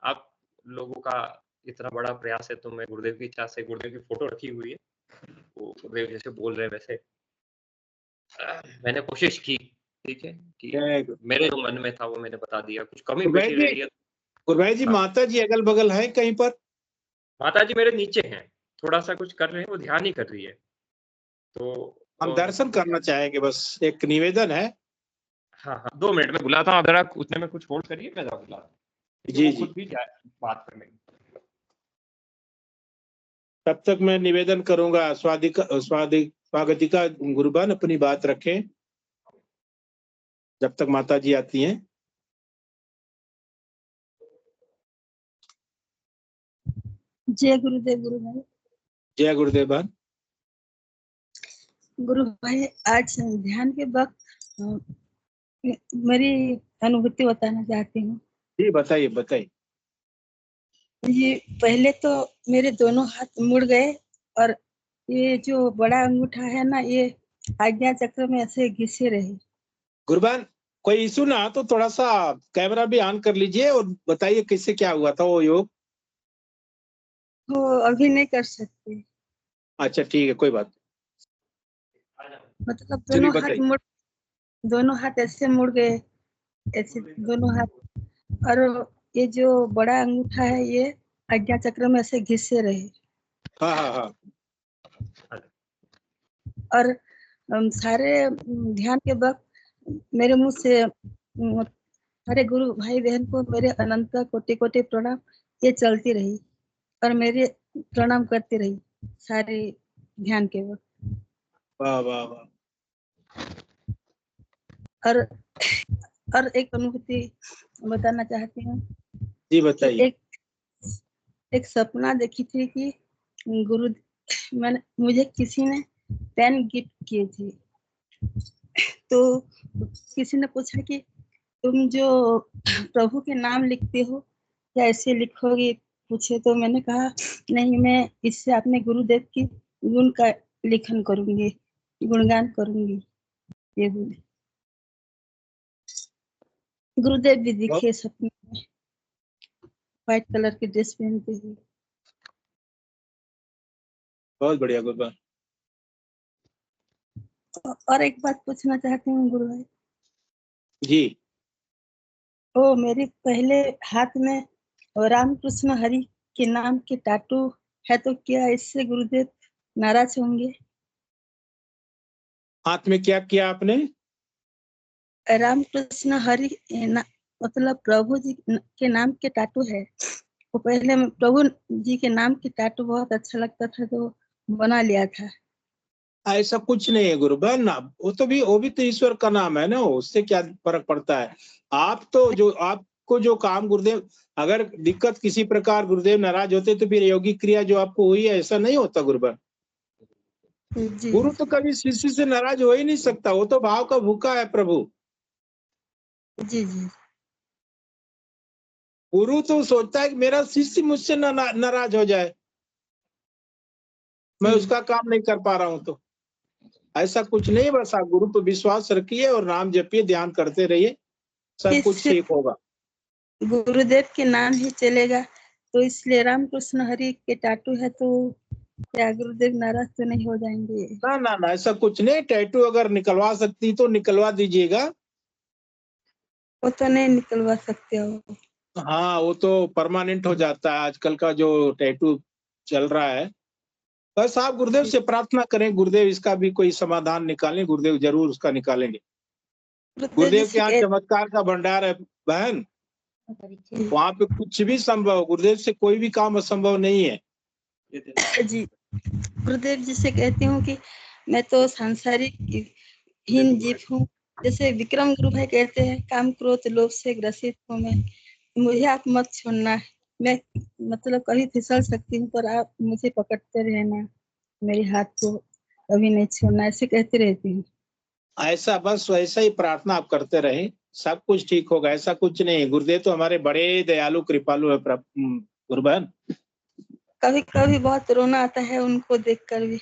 आप लोगों का इतना बड़ा प्रयास है, तो मैं गुरुदेव की इच्छा से, गुरुदेव की फोटो रखी हुई है, वो गुरुदेव जैसे बोल रहे हैं वैसे मैंने कोशिश की, ठीक है, कि
जय गुरु।
मेरे जो मन में था वो मैंने बता दिया, कुछ कमी
गुरुभाई
बची
जी,
रही है।
गुरुभाई जी,
हाँ,
माता जी अगल बगल है कहीं पर?
माता जी मेरे नीचे हैं, थोड़ा-सा कुछ कर रहे हैं, वो ध्यान ही कर रही है। तो
हम दर्शन करना चाहेंगे, बस एक निवेदन है।
हाँ, हाँ, 2 मिनट में बुलाता हूँ, अगर आप उतने में कुछ होल्ड करिए, मैं बुलाता हूँ।
जी
वो
जी,
खुद भी जाए बात करने।
तब तक मैं निवेदन करूंगा, स्वागतिका गुरुबान अपनी बात रखें जब तक माता जी आती हैं।
जय गुरुदेव गुरु भाई।
जय गुरुदेव बान।
गुरु भाई, आज ध्यान के वक्त मेरी अनुभूति बताना चाहती हूँ।
जी बताइए बताइए।
ये पहले तो मेरे दोनों हाथ मुड़ गए और ये जो बड़ा अंगूठा है ना, ये आज्ञा चक्र में ऐसे घिसे रहे।
गुरुबान, कोई इशू ना तो थोड़ा सा कैमरा भी ऑन कर लीजिए और बताइए कैसे क्या हुआ था वो योग।
वो अभी नहीं कर सकते,
अच्छा ठीक है, कोई बात
मतलब
नहीं, भी बताइए।
दोनों हाथ ऐसे मुड़ गए, ऐसे दोनों हाथ, और ये जो बड़ा अंगूठा है ये आज्ञा चक्र में ऐसे घिसे रहे।
हाँ हाँ हाँ।
और सारे ध्यान के वक्त मेरे मुंह से हरे गुरु भाई बहन को मेरे अनंत कोटि कोटि प्रणाम ये चलती रही और मेरे प्रणाम करती रही सारे ध्यान के वक्त।
वाह वाह वाह।
और एक अनुभूति बताना चाहती हूँ
जी
कि
बताइए।
एक सपना देखी थी कि मुझे किसी ने पेन गिफ्ट किए थे। तो किसी ने पूछा कि तुम जो प्रभु के नाम लिखते हो या ऐसे लिखोगे, पूछे तो मैंने कहा नहीं, मैं इससे अपने गुरुदेव की गुण का लेखन करूंगी, गुणगान करूंगी, ये बोले। गुरुदेव भी दिखे सपने में, व्हाइट कलर की ड्रेस पहनते हुए।
बहुत बढ़िया गुरुबान।
और एक बात पूछना चाहती हूँ गुरु भाई।
जी।
ओ, मेरे पहले हाथ में रामकृष्ण हरि के नाम के टाटू है, तो क्या इससे गुरुदेव नाराज होंगे?
हाथ में क्या किया आपने?
रामकृष्ण हरि मतलब प्रभु जी के नाम के टाटू है। वो पहले प्रभु जी के नाम के टाटू बहुत अच्छा लगता था तो बना लिया था।
ऐसा कुछ नहीं है गुरुबान, ना वो भी तो ईश्वर का नाम है ना, उससे क्या फर्क पड़ता है। आप तो जो आपको जो काम गुरुदेव, अगर दिक्कत किसी प्रकार गुरुदेव नाराज होते तो फिर योगी क्रिया जो आपको हुई है ऐसा नहीं होता गुरुबान।
जी
गुरु तो कभी शिष्य से नाराज हो ही नहीं सकता, वो तो भाव का भूखा है प्रभु।
जी जी।
गुरु तो सोचता है कि मेरा शिष्य मुझसे नाराज हो जाए, मैं उसका काम नहीं कर पा रहा हूं। तो ऐसा कुछ नहीं, बस आप गुरु पर विश्वास रखिए और नाम जपिए, ध्यान करते रहिए, सब कुछ ठीक होगा।
गुरुदेव के नाम ही चलेगा, तो इसलिए रामकृष्ण हरि के टाटू है तो क्या गुरुदेव नाराज तो नहीं हो जाएंगे?
ना ना ना, ऐसा कुछ नहीं। टैटू अगर निकलवा सकती तो निकलवा दीजिएगा।
वो तो नहीं निकलवा सकते हो।
हाँ, वो तो परमानेंट हो जाता है आजकल का जो टैटू चल रहा है। बस आप गुरुदेव से प्रार्थना करें, गुरुदेव इसका भी कोई समाधान निकालें, गुरुदेव जरूर उसका निकालेंगे। गुरुदेव के यहाँ चमत्कार का भंडार है बहन, वहाँ पे कुछ भी संभव, गुरुदेव से कोई भी काम असंभव नहीं है।
जी गुरुदेव जी से कहती हूँ कि मैं तो सांसारिक हीन जीव हूँ। जैसे विक्रम गुरु भाई कहते हैं, काम क्रोध लोभ से ग्रसित हूँ मैं, मुझे आप मत छोड़ना। मैं मतलब कभी फिसल सकती हूँ पर आप मुझे पकड़ते रहना, मेरे हाथ को कभी नहीं छोड़ना, ऐसे कहती रहती हूँ।
ऐसा बस वैसा ही प्रार्थना आप करते रहें, सब कुछ ठीक होगा। ऐसा कुछ नहीं है, गुरुदेव तो हमारे बड़े दयालु कृपालु है गुरु बहन।
कभी कभी बहुत रोना आता है उनको देखकर भी।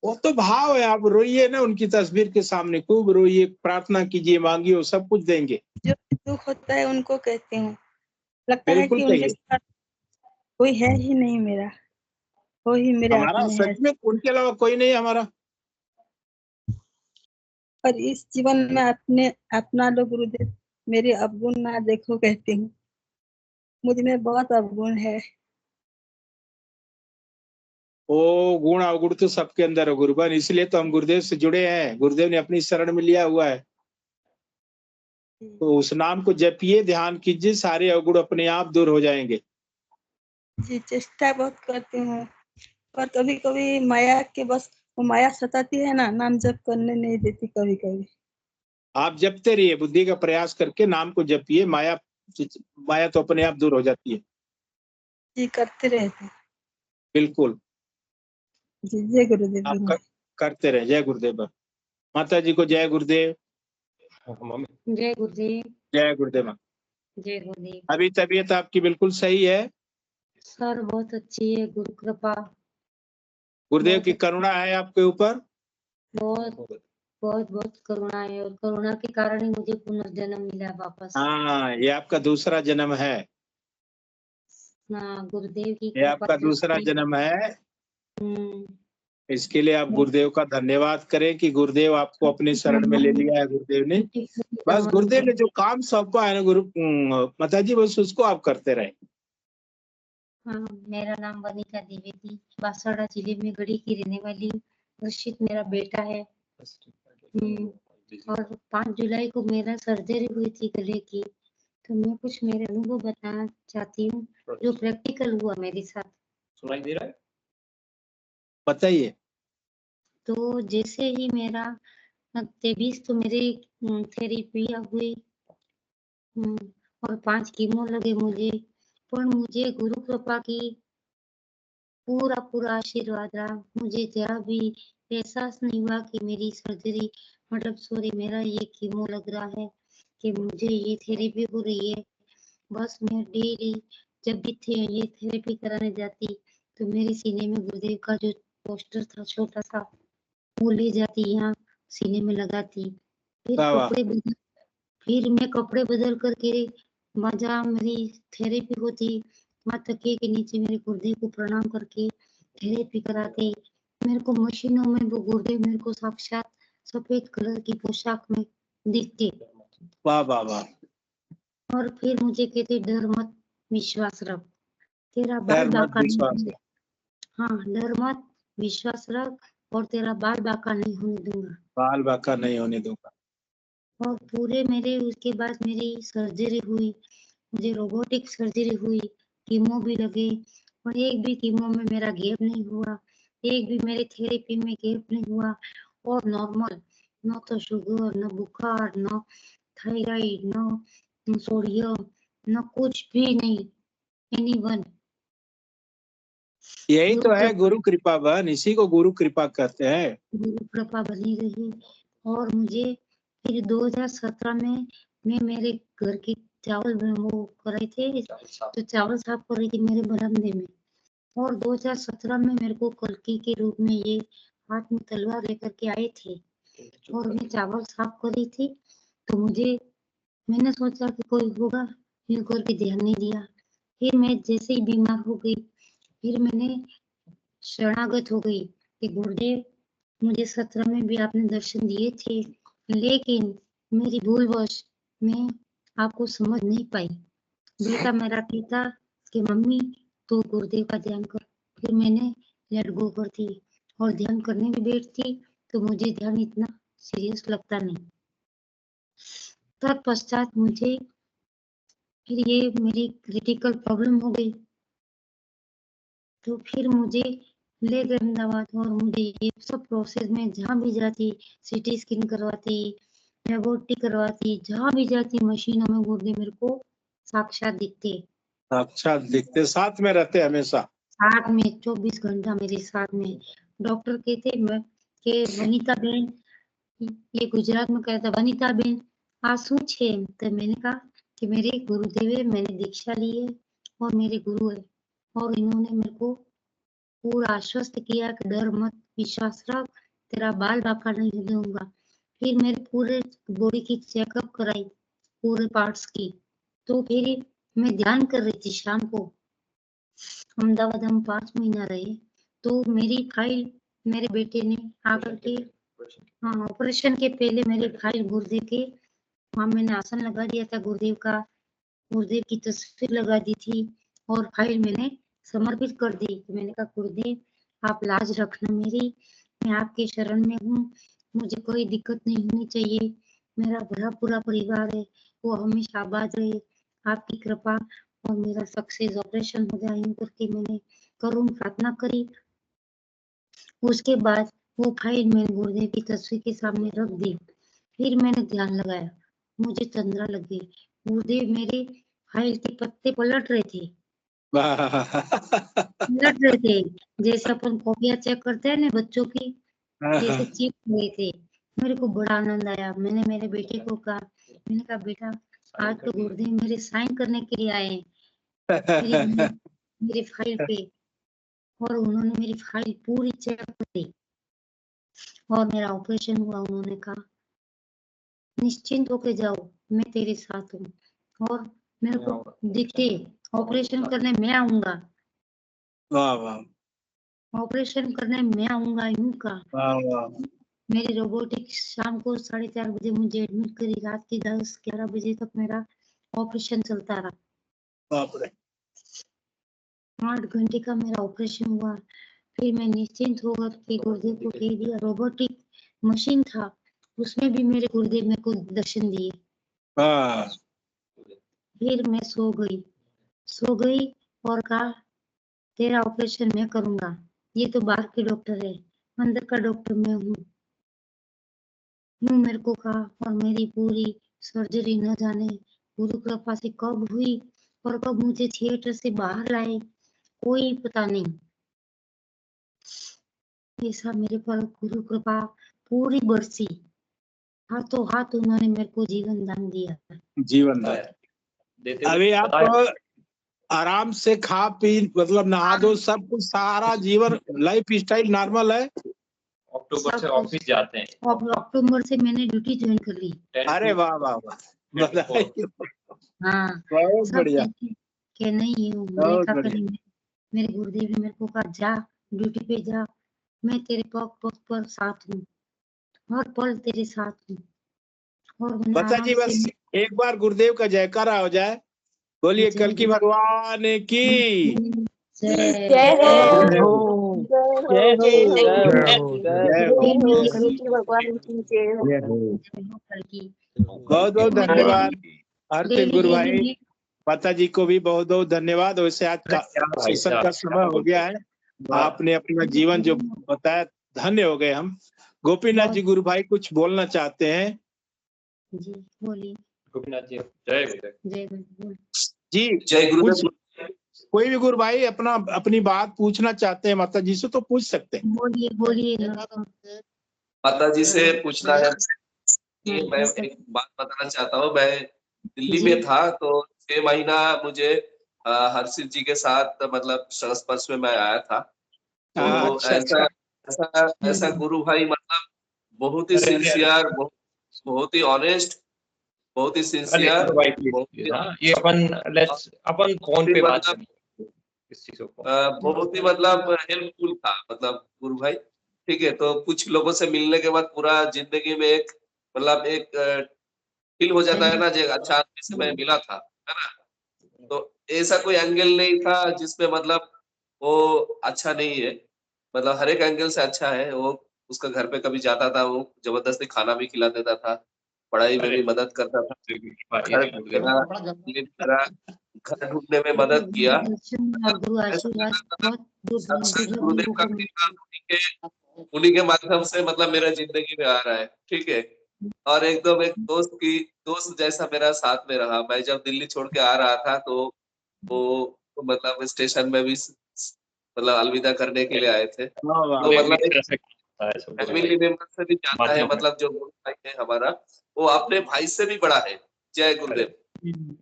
वो तो भाव है, आप रोइए ना उनकी तस्वीर के सामने, खूब रोइए, प्रार्थना कीजिए, मांगिए, वो सब कुछ देंगे।
जो दुख होता है उनको कहती हूँ, लगता है
बिल्कुल
कि उनके
कहिए।
साथ कोई है ही नहीं मेरा, वो ही मेरे
हमारा
अपने है।
सच में उनके अलावा कोई नहीं है हमारा।
पर इस जीवन में अपने अपना लो गुरुदेव, मेरे अवगुण ना देखो कहती हूँ, मुझ में बहुत अवगुण है।
वो गुण अवगुण तो सबके अंदर है गुरुबन, इसलिए तो हम गुरुदेव से जुड़े हैं, गुरुदेव ने अपनी शरण में लिया हुआ है। तो उस नाम को जपिए, ध्यान कीजिए, सारे अवगुण अपने आप दूर हो जाएंगे।
जी चेष्टा बहुत करती हूँ, पर कभी कभी माया के बस, वो माया सताती है ना, नाम जप करने नहीं देती कभी कभी।
आप जपते रहिए, बुद्धि का प्रयास करके नाम को जपिए, माया माया तो अपने आप दूर हो जाती है।
जी करते रहते।
बिल्कुल।
जी जय गुरुदेव
आप
गुरु।
करते रहे। जय गुरुदेव। माता जी को जय गुरुदेव।
जय गुरुदेव।
जय गुरुदेव।
जय गुरुदेव।
अभी तबीयत आपकी बिल्कुल सही है?
सर बहुत अच्छी है, गुरु कृपा।
गुरुदेव
बहुत
की करुणा है आपके ऊपर?
बहुत बहुत बहुत करुणा है, और करुणा के कारण ही मुझे पुनर्जन्म मिला वापस।
हाँ, ये आपका दूसरा जन्म है।
हाँ, गुरुदेव की
ये
कृपा
आपका दूसरा जन्म है। इसके लिए आप गुरुदेव का धन्यवाद करें कि गुरुदेव आपको अपनी शरण में ले लिया है गुरुदेव ने। बस गुरुदेव ने जो काम सौंपा है ना माता जी, बस उसको आप करते रहे।
हाँ, मेरा नाम वनिता द्विवेदी, बांसवाड़ा जिले में गढ़ी की रहने वाली हूँ। हर्षित मेरा बेटा है। और 5 जुलाई को मेरा सर्जरी हुई थी गले की, तो मैं कुछ मेरे अनुभव बताना चाहती हूँ जो प्रैक्टिकल हुआ मेरे साथ।
सुनाई दे रहा है?
बताइए।
तो जैसे ही मेरा 23 तो मेरे थेरेपी हुई और 5 कीमो लगे मुझे, पर मुझे गुरु कृपा की पूरा आशीर्वाद रहा। मुझे जरा भी एहसास नहीं हुआ कि मेरी सर्जरी मतलब सॉरी मेरा ये कीमो लग रहा है, कि मुझे ये थेरेपी हो रही है। बस मैं डेली जब भी ये थेरेपी कराने जाती तो मेरे सीने में गुरुदेव का जो पोस्टर था छोटा सा, वो ले जाती, यहाँ सीने में लगाती। फिर मैं कपड़े बदल करके जहाँ मेरी थेरेपी होती, वहाँ तकिए के नीचे मेरे गुरुदेव को प्रणाम करके थेरेपी कराते। मेरे को मशीनों में वो गुरुदेव मेरे को साक्षात सफेद कलर की पोशाक में दिखते।
वाह वाह वाह।
और फिर मुझे कहते डर मत, विश्वास रख, तेरा बाल
डर मत,
बाका
विश्वास
नहीं। हाँ, डर मत, विश्वास रख, और तेरा बाल बाका नहीं होने दूंगा।
बाल बाका नहीं होने दूंगा।
और पूरे मेरे उसके बाद मेरी सर्जरी हुई, मुझे रोबोटिक सर्जरी हुई, कीमो भी लगे, और एक भी कीमो में मेरा गैप नहीं हुआ, एक भी मेरे थेरेपी में गैप नहीं हुआ, और नॉर्मल, न तो शुगर, न बुखार, न थायराइड, न सोडियम, न कुछ भी नहीं। एनीवन।
यही तो है गुरु कृपा बहन, इसी को गुरु कृपा कहते हैं।
गुरु कृपा बनी रही। और मुझे फिर 2017 में मैं मेरे घर के चावल वो कर रहे थे, तो चावल साफ कर रही थी मेरे बरामदे में, और 2017 में मेरे को कल्कि के रूप में ये हाथ में तलवार लेकर के आए थे, और मैं चावल साफ कर रही थी, तो मैंने सोचा कि कोई होगा, ये करके ध्यान नहीं दिया। फिर मैं जैसे ही बीमार हो गई, फिर मैंने शरणागत हो गई कि गुरुदेव मुझे 17 में भी आपने दर्शन दिए थे, लेकिन मेरी भूलवश मैं आपको समझ नहीं पाई। बेटा मेरा कहता कि मम्मी तू गुरुदेव का ध्यान कर, फिर मैंने लेट गो कर दी और ध्यान करने भी बैठती तो मुझे ध्यान इतना सीरियस लगता नहीं। तत्पश्चात मुझे फिर ये मेरी क्रिटिकल प्रॉब्लम हो गई, तो फिर मुझे ले गए अहमदाबाद और मुझे ये सब प्रोसेस में जहाँ भी जाती, सीटी स्कैन करवाती, लेबोरेटरी करवाती, जहाँ भी जाती मशीनों में गुरुदेव मेरे को साक्षात दिखते,
अच्छा दिखते, साथ में रहते हमेशा।
साथ में 24 घंटा मेरे साथ में। डॉक्टर कहते कि वनिता बेन, ये गुजरात में कहता वनिता बेन आ शू छे, तो मैंने कहा कि मेरे गुरुदेव है, मैंने दीक्षा ली है और मेरे गुरु है, और इन्होंने मेरे को पूरा आश्वस्त किया कि डर मत, विश्वास रख, तेरा बाल बाका नहीं दूंगा। फिर मेरे पूरे बॉडी की चेकअप कराई, पूरे पार्ट्स की, तो फिर मैं ध्यान कर रही थी शाम को। अहमदाबाद हम 5 महीना रहे, तो मेरी फाइल मेरे बेटे ने आकर के, हाँ ऑपरेशन के पहले मेरी फाइल गुरुदेव के, वहाँ मैंने आसन लगा दिया था गुरुदेव का, गुरुदेव की तस्वीर लगा दी थी और फाइल मैंने समर्पित कर दी। मैंने कहा गुरुदेव आप लाज रखना मेरी, मैं आपके शरण में हूँ, मुझे कोई दिक्कत नहीं होनी चाहिए, मेरा बड़ा पूरा परिवार है वो हमेशा आबाद रहे, आपकी कृपा और मेरा सक्सेस ऑपरेशन हो जाए, यूं करके मैंने करुण प्रार्थना करी। उसके बाद वो फाइल मैंने गुरुदेव की तस्वीर के सामने रख दी, फिर मैंने ध्यान लगाया, मुझे तंद्रा लग गई, गुरुदेव मेरे फाइल के पत्ते पलट रहे थे, पलट रहे थे, जैसे अपन कॉपियां चेक करते हैं ना बच्चों की, जैसे चेक हुए थे। मेरे को बड़ा आनंद आया, मैंने मेरे बेटे को कहा, मैंने कहा बेटा आज तो गुरुदेव मेरे साइन करने के लिए आए हैं मेरी फाइल पे, और उन्होंने मेरी फाइल पूरी चेक करी और मेरा ऑपरेशन हुआ। उन्होंने कहा निश्चिंत होके जाओ, मैं तेरे साथ हूँ, और मेरे को दिखे ऑपरेशन करने मैं आऊंगा,
वाह वाह,
ऑपरेशन करने मैं आऊंगा, यूं का।
वाह वाह,
मेरी रोबोटिक्स शाम को 4:30 बजे मुझे एडमिट करी, रात के 10-11 बजे तक मेरा ऑपरेशन चलता रहा,
बाप रे,
8 घंटे का मेरा ऑपरेशन हुआ। फिर मैं निश्चिंत होकर के गुरुदेव को कह दिया, रोबोटिक मशीन था उसमें भी मेरे गुरुदेव मेरे को दर्शन दिए।
हाँ
फिर मैं सो गई और कहा तेरा ऑपरेशन मैं करूंगा, ये तो बाहर के डॉक्टर है, अंदर का डॉक्टर मैं हूँ, यूं मेरे को कहा। और मेरी पूरी सर्जरी न जाने गुरु कृपा से कब हुई और कब मुझे थिएटर से बाहर लाए कोई पता नहीं, ऐसा मेरे पर गुरु कृपा पूरी बरसी, हाथों हाथ उन्होंने मेरे को जीवन दान दिया।
जीवन दान। अभी आप आराम से खा पी, मतलब नहा दो, सब कुछ, सारा जीवन लाइफ स्टाइल नॉर्मल है।
अक्टूबर से ऑफिस जाते हैं।
अक्टूबर से मैंने ड्यूटी ज्वाइन कर ली।
अरे वाह वाह वाह, बधाई।
हाँ
बहुत बढ़िया,
कि नहीं हूँ,
बहुत बढ़िया।
मेरे गुरुदेव ने मेरे को कहा जा ड्यूटी पे जा, मैं तेरे पग पग पर साथ हूँ, हर पल तेरे साथ हूँ। और
बच्चा जी बस एक बार गुरुदेव का जयकारा हो जाए, बोलिए कल की भगवान की
जय हो,
जय हो। बहुत बहुत धन्यवाद आरती गुरु भाई, माता जी को भी बहुत बहुत धन्यवाद। वैसे आज का सेशन का समय हो गया है, आपने अपना जीवन जो बताया, धन्य हो गए हम। गोपीनाथ जी गुरु भाई कुछ बोलना चाहते हैं?
जी बोलिए।
गोपीनाथ जी जय
जय
जी, कुछ कोई भी गुरु भाई अपनी बात पूछना चाहते हैं माता जी से तो पूछ सकते हैं।
बोलिए।
माता जी से पूछना है कि मैं एक बात बताना चाहता हूँ। मैं दिल्ली में था तो 6 महीना मुझे हर्षित जी के साथ मतलब संस्पर्श में मैं आया था। तो ऐसा गुरु भाई मतलब बहुत ही सिंसियर, बहुत ही ऑनेस्ट, बहुत ही सिंसियर।
ये अपन फोन पे बात करेंगे। किस चीजों को?
बहुत ही मतलब हेल्पफुल था मतलब गुरु भाई। ठीक है, तो कुछ लोगों से मिलने के बाद पूरा जिंदगी में एक मतलब एक फील हो जाता है ना, जो अच्छा आदमी से मैं मिला था, है ना। तो ऐसा कोई एंगल नहीं था जिसमें मतलब वो अच्छा नहीं है, मतलब हर एक एंगल से अच्छा है वो। उसका घर पे कभी जाता था, वो जबरदस्ती खाना भी खिला देता था, पढ़ाई में भी मदद करता था, घर मेरा घर ढूंढने में मदद किया।
और गुरु आशीर्वाद बहुत
सबसे
दूर
गुरुदेव का
लोगों को
कृपा उन्हीं के माध्यम से मतलब मेरा जिंदगी में आ रहा है। ठीक है, और एकदम एक दोस्त जैसा मेरा साथ में रहा। मैं जब दिल्ली छोड़ के आ रहा था तो वो तो मतलब स्टेशन में भी मतलब अलविदा करने के लिए आए थे। तो मतलब एक फैमिली मेंबर से भी ज्यादा है, मतलब जो गुरु भाई है हमारा, वो अपने भाई से भी बड़ा है। जय गुरुदेव।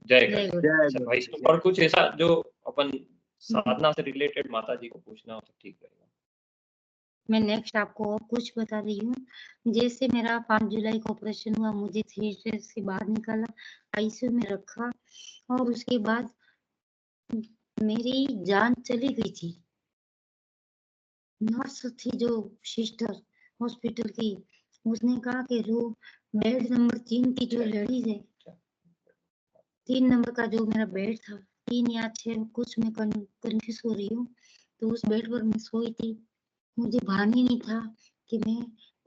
जय गुरुदेव भाई। और कुछ ऐसा जो अपन साधना से रिलेटेड माता जी को पूछना हो तो ठीक रहेगा।
मैं नेक्स्ट आपको और कुछ बता रही हूँ। जैसे मेरा 5 जुलाई को ऑपरेशन हुआ, मुझे थिएटर से बाहर निकाला, आईसीयू में रखा और उसके बाद मेरी जान चली गई थी। नर्स थी जो सिस्टर हॉस्पिटल की, उसने कहा कि रो बेड नंबर 3 की जो लेडीज है, 3 नंबर का जो मेरा बेड था, 3 या 6 कुछ मैं कंफ्यूज हो रही हूँ, तो उस बेड पर मैं सोई थी। मुझे भान ही नहीं था कि मैं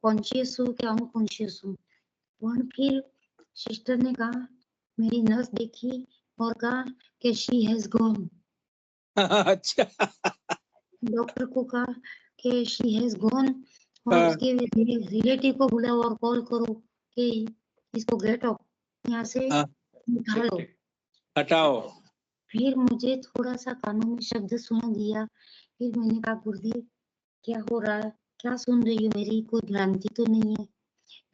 कॉन्शियस हूँ क्या अनकॉन्शियस हूँ। और फिर सिस्टर ने कहा, मेरी नर्स देखी और कहा कि शी हैज गॉन।
अच्छा।
डॉक्टर को कहा कि शी हैज गॉन और उसके रिलेटिव को बुलाओ और कॉल करो कि इसको गेट ऑफ यहाँ से निकालो,
हटाओ।
फिर मुझे थोड़ा सा कानों में शब्द सुना दिया। फिर मैंने कहा, गुरुदेव क्या हो रहा है, क्या सुन रही हो, मेरी कोई भ्रांति तो नहीं है।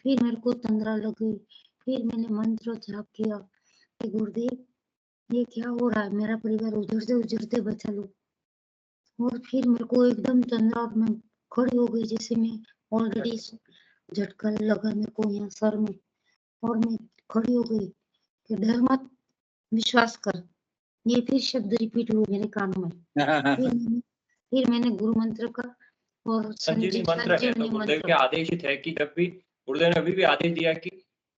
फिर मेरे को तंद्रा लग गई। फिर मैंने मंत्र जाप किया कि गुरुदेव ये क्या हो रहा है, मेरा परिवार उजड़ते उजड़ते बचा लो। और फिर मेरे को एकदम तंद्रा और मैं खड़ी हो गई, जैसे मैं ऑलरेडी झटका लगा मेरे को यहाँ सर में, और मैं खड़ी हो गई कि डर मत, विश्वास कर। ये फिर शब्द रिपीट हुए मेरे कानों में। फिर मैंने गुरु मंत्र का और
संजीवनी मंत्र है, तो गुरुदेव के आदेशित है कि जब भी गुरुदेव ने अभी भी आदेश दिया कि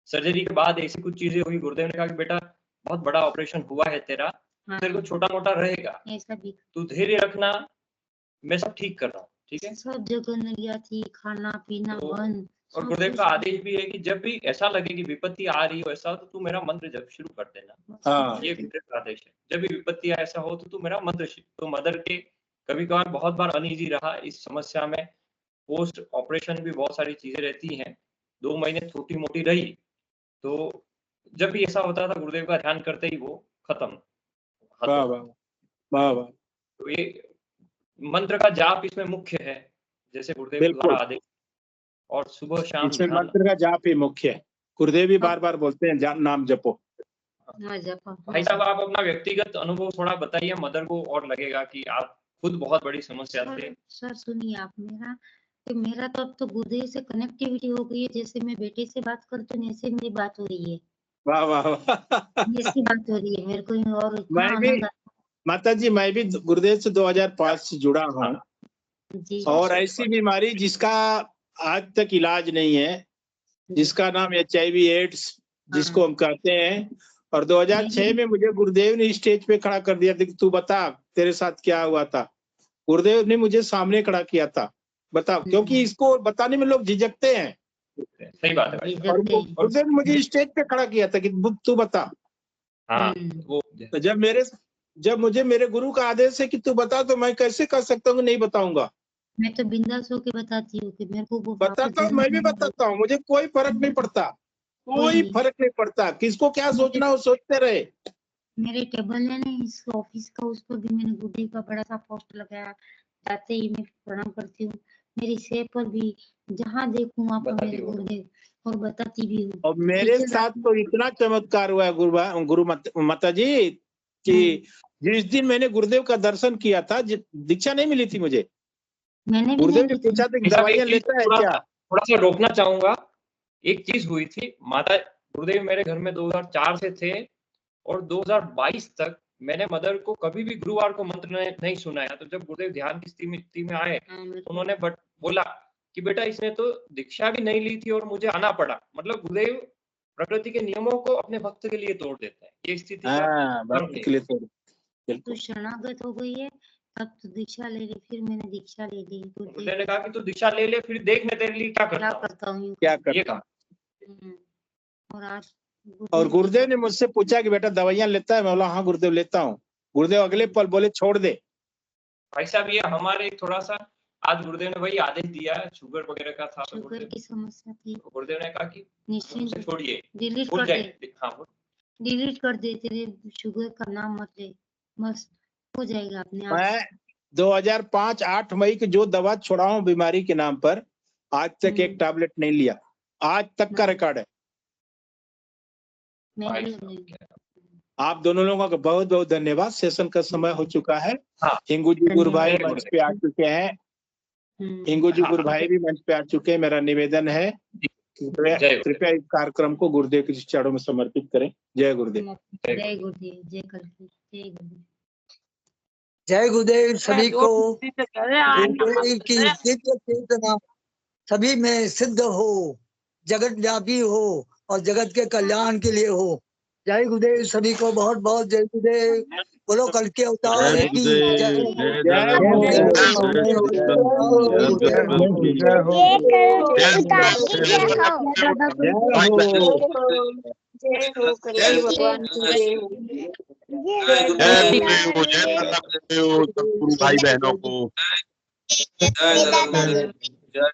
सर्जरी के बाद ऐसी कुछ चीजें हुई, गुरुदेव ने कहा कि बेटा बहुत बड़ा ऑपरेशन हुआ है तेरा, तेरे को छोटा मोटा रहेगा,
ऐसा भी
तू धैर्य रखना, मैं सब ठीक कर रहा हूँ। ठीक है,
सब जगह नलिया थी, खाना पीना बंद।
और गुरुदेव का आदेश भी है कि जब भी ऐसा लगे कि विपत्ति आ रही हो ऐसा, तो तू मेरा मंत्र जब शुरू कर देना। ये गुरुदेव का आदेश है, जब भी विपत्ति ऐसा हो तो तू मेरा मंत्र। तो मदर के कभी कभार बहुत बार अनईजी रहा इस समस्या में, पोस्ट ऑपरेशन भी बहुत सारी चीजें रहती हैं, 2 महीने छोटी मोटी रही, तो जब भी ऐसा होता था गुरुदेव का ध्यान करते ही वो खत्म।
वाह वाह वाह वाह।
तो ये मंत्र का जाप इसमें मुख्य है, जैसे गुरुदेव द्वारा आदेश, और सुबह शाम
इसमें मंत्र का जाप ही मुख्य है। गुरुदेव भी बार बार बोलते हैं नाम जपो।
भाई साहब आप अपना व्यक्तिगत अनुभव थोड़ा बताइए, मदर को और लगेगा कि आप खुद बहुत बड़ी समस्या थे।
सर सुनिए आप, मेरा तो अब तो गुरुदेव से कनेक्टिविटी हो गई है, जैसे मैं बेटे से बात करती हूँ ऐसे मेरी बात हो रही है।
वाह वाह वाह।
ऐसी बात हो रही है मेरे को, और
मैं भी माता जी, मैं भी गुरुदेव से 2005 से जुड़ा हूँ, और ऐसी बीमारी जिसका आज तक इलाज नहीं है, जिसका नाम HIV एड्स जिसको हम कहते हैं, और 2006 में मुझे गुरुदेव ने स्टेज पे खड़ा कर दिया था कि तू बता तेरे साथ क्या हुआ था। गुरुदेव ने मुझे सामने खड़ा किया था, बता, क्योंकि इसको बताने में लोग झिझकते हैं।
सही बात है भाई।
और गुरुदेव ने मुझे स्टेज पे खड़ा किया था कि तू बता।
हाँ,
तो जब मुझे मेरे गुरु का आदेश है कि तू बता, तो मैं कैसे कर सकता हूँ नहीं बताऊंगा।
मैं तो बिंदास होके बताती हूँ कि मेरे को वो
बताता हूँ, मैं भी बताता हूँ, मुझे कोई फर्क नहीं पड़ता, कोई फर्क नहीं पड़ता, किसको क्या सोचना हो सोचते रहे।
मेरे टेबल है ना इस ऑफिस का, उस पर भी मैंने गुरुदेव का बड़ा सा पोस्टर लगाया, जाते ही मैं प्रणाम करती हूँ। मेरी सेब पर भी जहाँ देखूँ वहाँ पर मेरे गुरुदेव, और बताती भी हूँ।
और मेरे साथ तो इतना चमत्कार हुआ है गुरु माता जी कि जिस दिन मैंने गुरुदेव का दर्शन किया था, दीक्षा नहीं मिली थी मुझे,
मैंने
गुरुदेव ने पूछा था दवाइयां लेता है क्या।
थोड़ा सा रोकना चाहूंगा, एक चीज हुई थी, माता गुरुदेव मेरे घर में 2004 से थे और 2022 तक मैंने मदर को कभी भी गुरुवार को मंत्र नहीं सुनाया। तो जब गुरुदेव ध्यान की स्थिति में आए तो उन्होंने बोला कि बेटा इसने तो दीक्षा भी नहीं ली थी और मुझे आना पड़ा। मतलब गुरुदेव प्रकृति के नियमों को अपने भक्त के लिए तोड़ देते हैं। ये स्थिति
भक्त के लिए तोड़।
तू शरणागत हो गई है, तब तू दीक्षा ले ली। फिर मैंने दीक्षा ले ली।
गुरुदेव ने कहा कि तू दीक्षा ले ले, फिर देख मैं तेरे लिए क्या करता
हूँ।
ये कहा।
और आज
गुरुदेव ने मुझसे पूछा कि बेटा दवाइयां लेता है? मैं बोला हाँ गुरुदेव लेता हूँ। गुरुदेव अगले पल बोले छोड़ दे।
भाई साहब ये हमारे थोड़ा सा आज गुरुदेव ने वही आदेश दिया है, शुगर वगैरह का था तो
शुगर की समस्या थी।
गुरुदेव ने कहा कि
निश्चित
छोड़िए,
डिलीट कर दे। हाँ डिलीट कर दे, तेरे शुगर का नाम मत ले, बस हो जाएगा अपने आप।
मैं 2005 8 मई की जो दवा छोड़ा हूँ बीमारी के नाम पर, आज तक एक टैबलेट नहीं लिया। आज तक का रिकॉर्ड है। आप दोनों लोगों का बहुत बहुत धन्यवाद। सेशन का समय हो चुका है। हिंगू जी गुरु भाई मंच पे आ चुके हैं। हिंगू जी गुरु भाई भी मंच पे आ चुके हैं। मेरा निवेदन है कृपया इस कार्यक्रम को गुरुदेव के चरणों में समर्पित करें। जय गुरुदेव।
जय गुरुदेव। जय गुरुदेव। जय गुरुदेव।
जय गुरुदेव सभी को। गुरुदेव की दिव्य चेतना सभी में सिद्ध हो, जगत व्यापी हो और जगत के कल्याण के लिए हो। जय गुरुदेव सभी को। बहुत बहुत जय गुरुदेव। बोलो कल के अवतार की
भाई बहनों को
जय